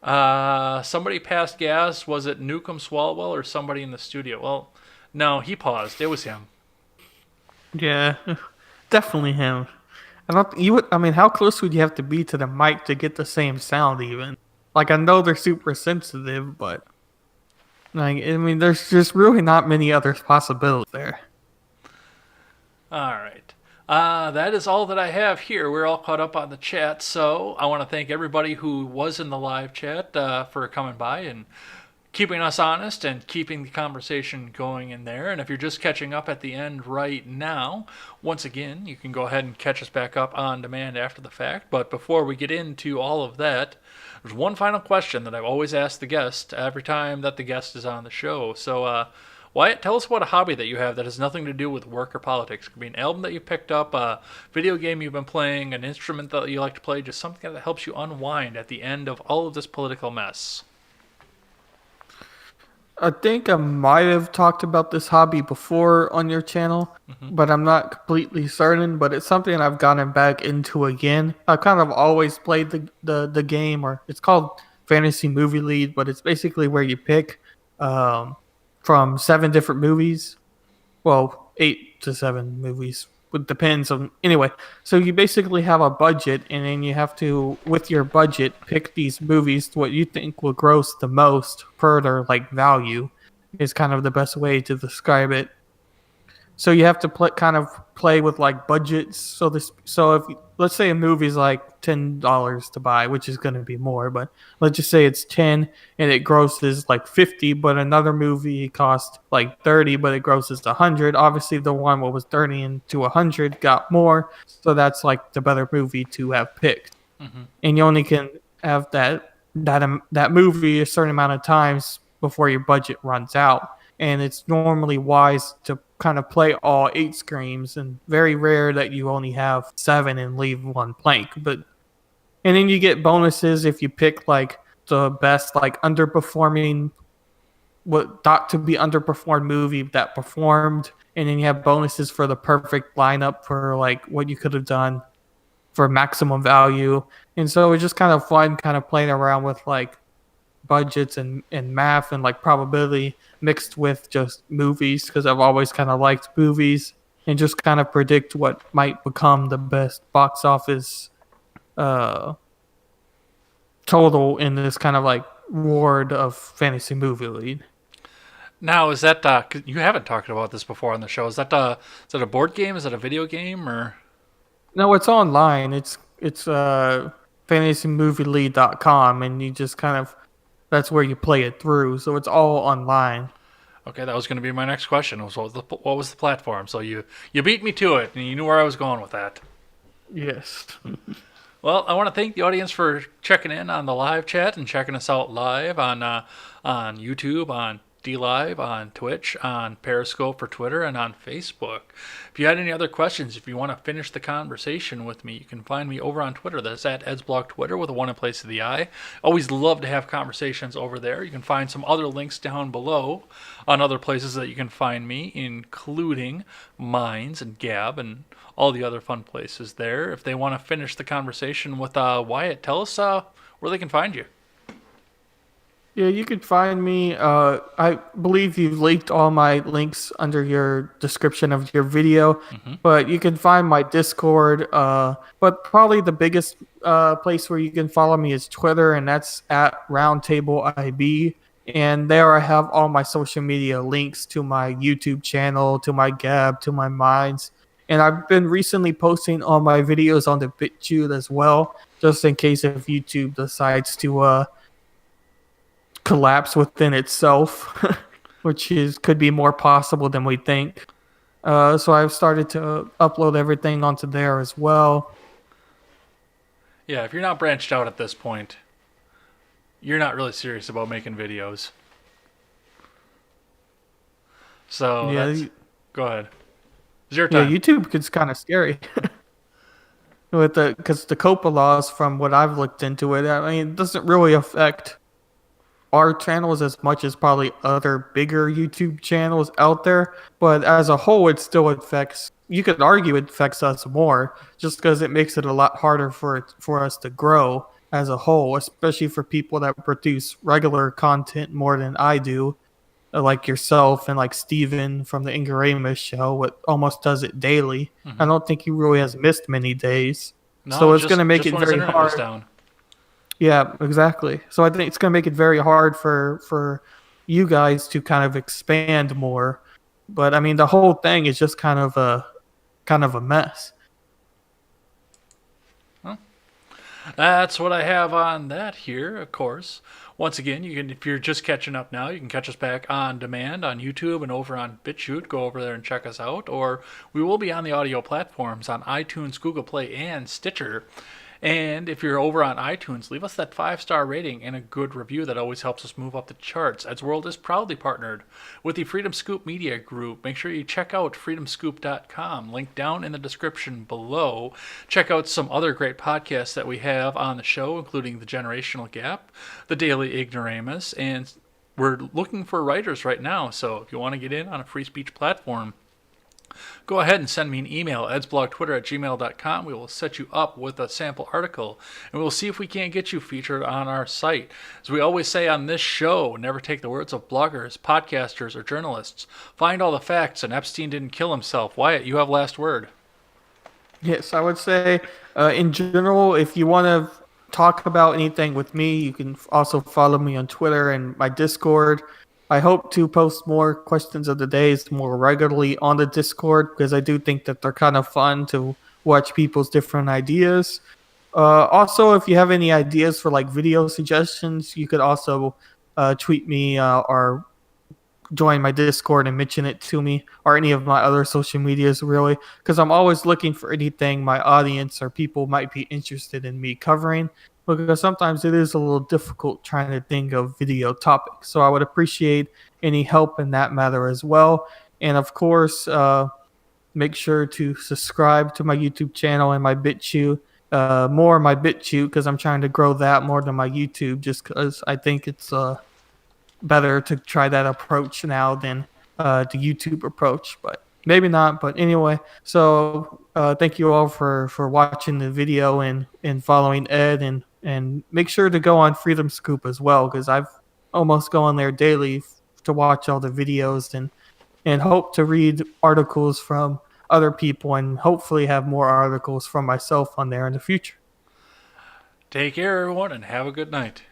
Somebody passed gas. Was it Newcomb Swalwell or somebody in the studio? Well, no, he paused. It was him. Yeah, definitely him. I mean, how close would you have to be to the mic to get the same sound even? Like, I know they're super sensitive, but like, I mean, there's just really not many other possibilities there. All right. That is all that I have here. We're all caught up on the chat, so I want to thank everybody who was in the live chat for coming by and keeping us honest and keeping the conversation going in there. And if you're just catching up at the end right now, once again, you can go ahead and catch us back up on demand after the fact. But before we get into all of that, there's one final question that I've always asked the guest every time that the guest is on the show. So, Wyatt, tell us about a hobby that you have that has nothing to do with work or politics. It could be an album that you picked up, a video game you've been playing, an instrument that you like to play, just something that helps you unwind at the end of all of this political mess. I think I might have talked about this hobby before on your channel, but I'm not completely certain. But it's something I've gotten back into again. I've kind of always played the game, or it's called Fantasy Movie Lead, but it's basically where you pick from 7 different movies. Well, 8 to 7 movies. It depends on... Anyway, so you basically have a budget, and then you have to, with your budget, pick these movies to what you think will gross the most per their, like, value, is kind of the best way to describe it. So you have to play with, like, budgets. So if, let's say a movie's like $10 to buy, which is going to be more, but let's just say it's 10 and it grosses like 50, but another movie cost like 30, but it grosses 100. Obviously, the one what was 30 into 100 got more, so that's like the better movie to have picked. And you only can have that movie a certain amount of times before your budget runs out. And it's normally wise to kind of play all 8 screens, and very rare that you only have 7 and leave 1 blank. And then you get bonuses if you pick like the best like underperforming, what thought to be underperformed movie that performed, and then you have bonuses for the perfect lineup for like what you could have done for maximum value. And so it's just kind of fun, kind of playing around with like budgets and math and like probability mixed with just movies, because I've always kind of liked movies, and just kind of predict what might become the best box office total in this kind of like Ward of Fantasy Movie League. Now, is that 'cause you haven't talked about this before on the show? Is that a board game? Is that a video game or? No, it's online. It's fantasymovieleague.com, and you just kind of that's where you play it through. So it's all online. Okay, that was going to be my next question. What was the platform? So you beat me to it, and you knew where I was going with that. Yes. Well, I want to thank the audience for checking in on the live chat and checking us out live on YouTube, on DLive, on Twitch, on Periscope for Twitter, and on Facebook. If you had any other questions, if you want to finish the conversation with me, you can find me over on Twitter. That's at EdsBlog Twitter with a 1 in place of the I. Always love to have conversations over there. You can find some other links down below on other places that you can find me, including Minds and Gab and all the other fun places there. If they want to finish the conversation with Wyatt, tell us where they can find you. Yeah, you could find me. I believe you've linked all my links under your description of your video, but you can find my Discord. But probably the biggest place where you can follow me is Twitter, and that's at RoundtableIB. And there I have all my social media links to my YouTube channel, to my Gab, to my Minds. And I've been recently posting all my videos on the BitChute as well, just in case if YouTube decides to collapse within itself, which could be more possible than we think. So I've started to upload everything onto there as well. Yeah, if you're not branched out at this point, you're not really serious about making videos. So go ahead. It's your time. Yeah, YouTube gets kind of scary. Because the COPA laws, from what I've looked into it, I mean, it doesn't really affect our channels as much as probably other bigger YouTube channels out there, but as a whole, it still affects. You could argue it affects us more, just because it makes it a lot harder for us to grow as a whole, especially for people that produce regular content more than I do, like yourself and like Steven from the Ingoramus show, what almost does it daily. I don't think he really has missed many days, so it's going to make it very hard. Down. Yeah, exactly. So I think it's going to make it very hard for you guys to kind of expand more. But I mean, the whole thing is just kind of a mess. Well, that's what I have on that here, of course. Once again, you can, if you're just catching up now, you can catch us back on demand on YouTube and over on BitChute. Go over there and check us out. Or we will be on the audio platforms on iTunes, Google Play, and Stitcher. And if you're over on iTunes, leave us that 5-star rating and a good review. That always helps us move up the charts. Edsworld is proudly partnered with the Freedom Scoop Media Group. Make sure you check out freedomscoop.com. Link down in the description below. Check out some other great podcasts that we have on the show, including The Generational Gap, The Daily Ignoramus, and we're looking for writers right now. So if you want to get in on a free speech platform, go ahead and send me an email, edsblogtwitter@gmail.com. We will set you up with a sample article, and we'll see if we can't get you featured on our site. As we always say on this show, never take the words of bloggers, podcasters, or journalists. Find all the facts, and Epstein didn't kill himself. Wyatt, you have last word. Yes, I would say, in general, if you want to talk about anything with me, you can also follow me on Twitter and my Discord. I hope to post more questions of the days more regularly on the Discord, because I do think that they're kind of fun to watch people's different ideas. Also, if you have any ideas for like video suggestions, you could also tweet me or join my Discord and mention it to me, or any of my other social medias, really, because I'm always looking for anything my audience or people might be interested in me covering, because sometimes it is a little difficult trying to think of video topics. So I would appreciate any help in that matter as well. And of course, make sure to subscribe to my YouTube channel and my BitChute, more my BitChute, because I'm trying to grow that more than my YouTube, just because I think it's better to try that approach now than the YouTube approach, but maybe not. But anyway, so thank you all for watching the video and following Ed, and make sure to go on Freedom Scoop as well, because I've almost go on there daily to watch all the videos and hope to read articles from other people, and hopefully have more articles from myself on there in the future. Take care, everyone, and have a good night.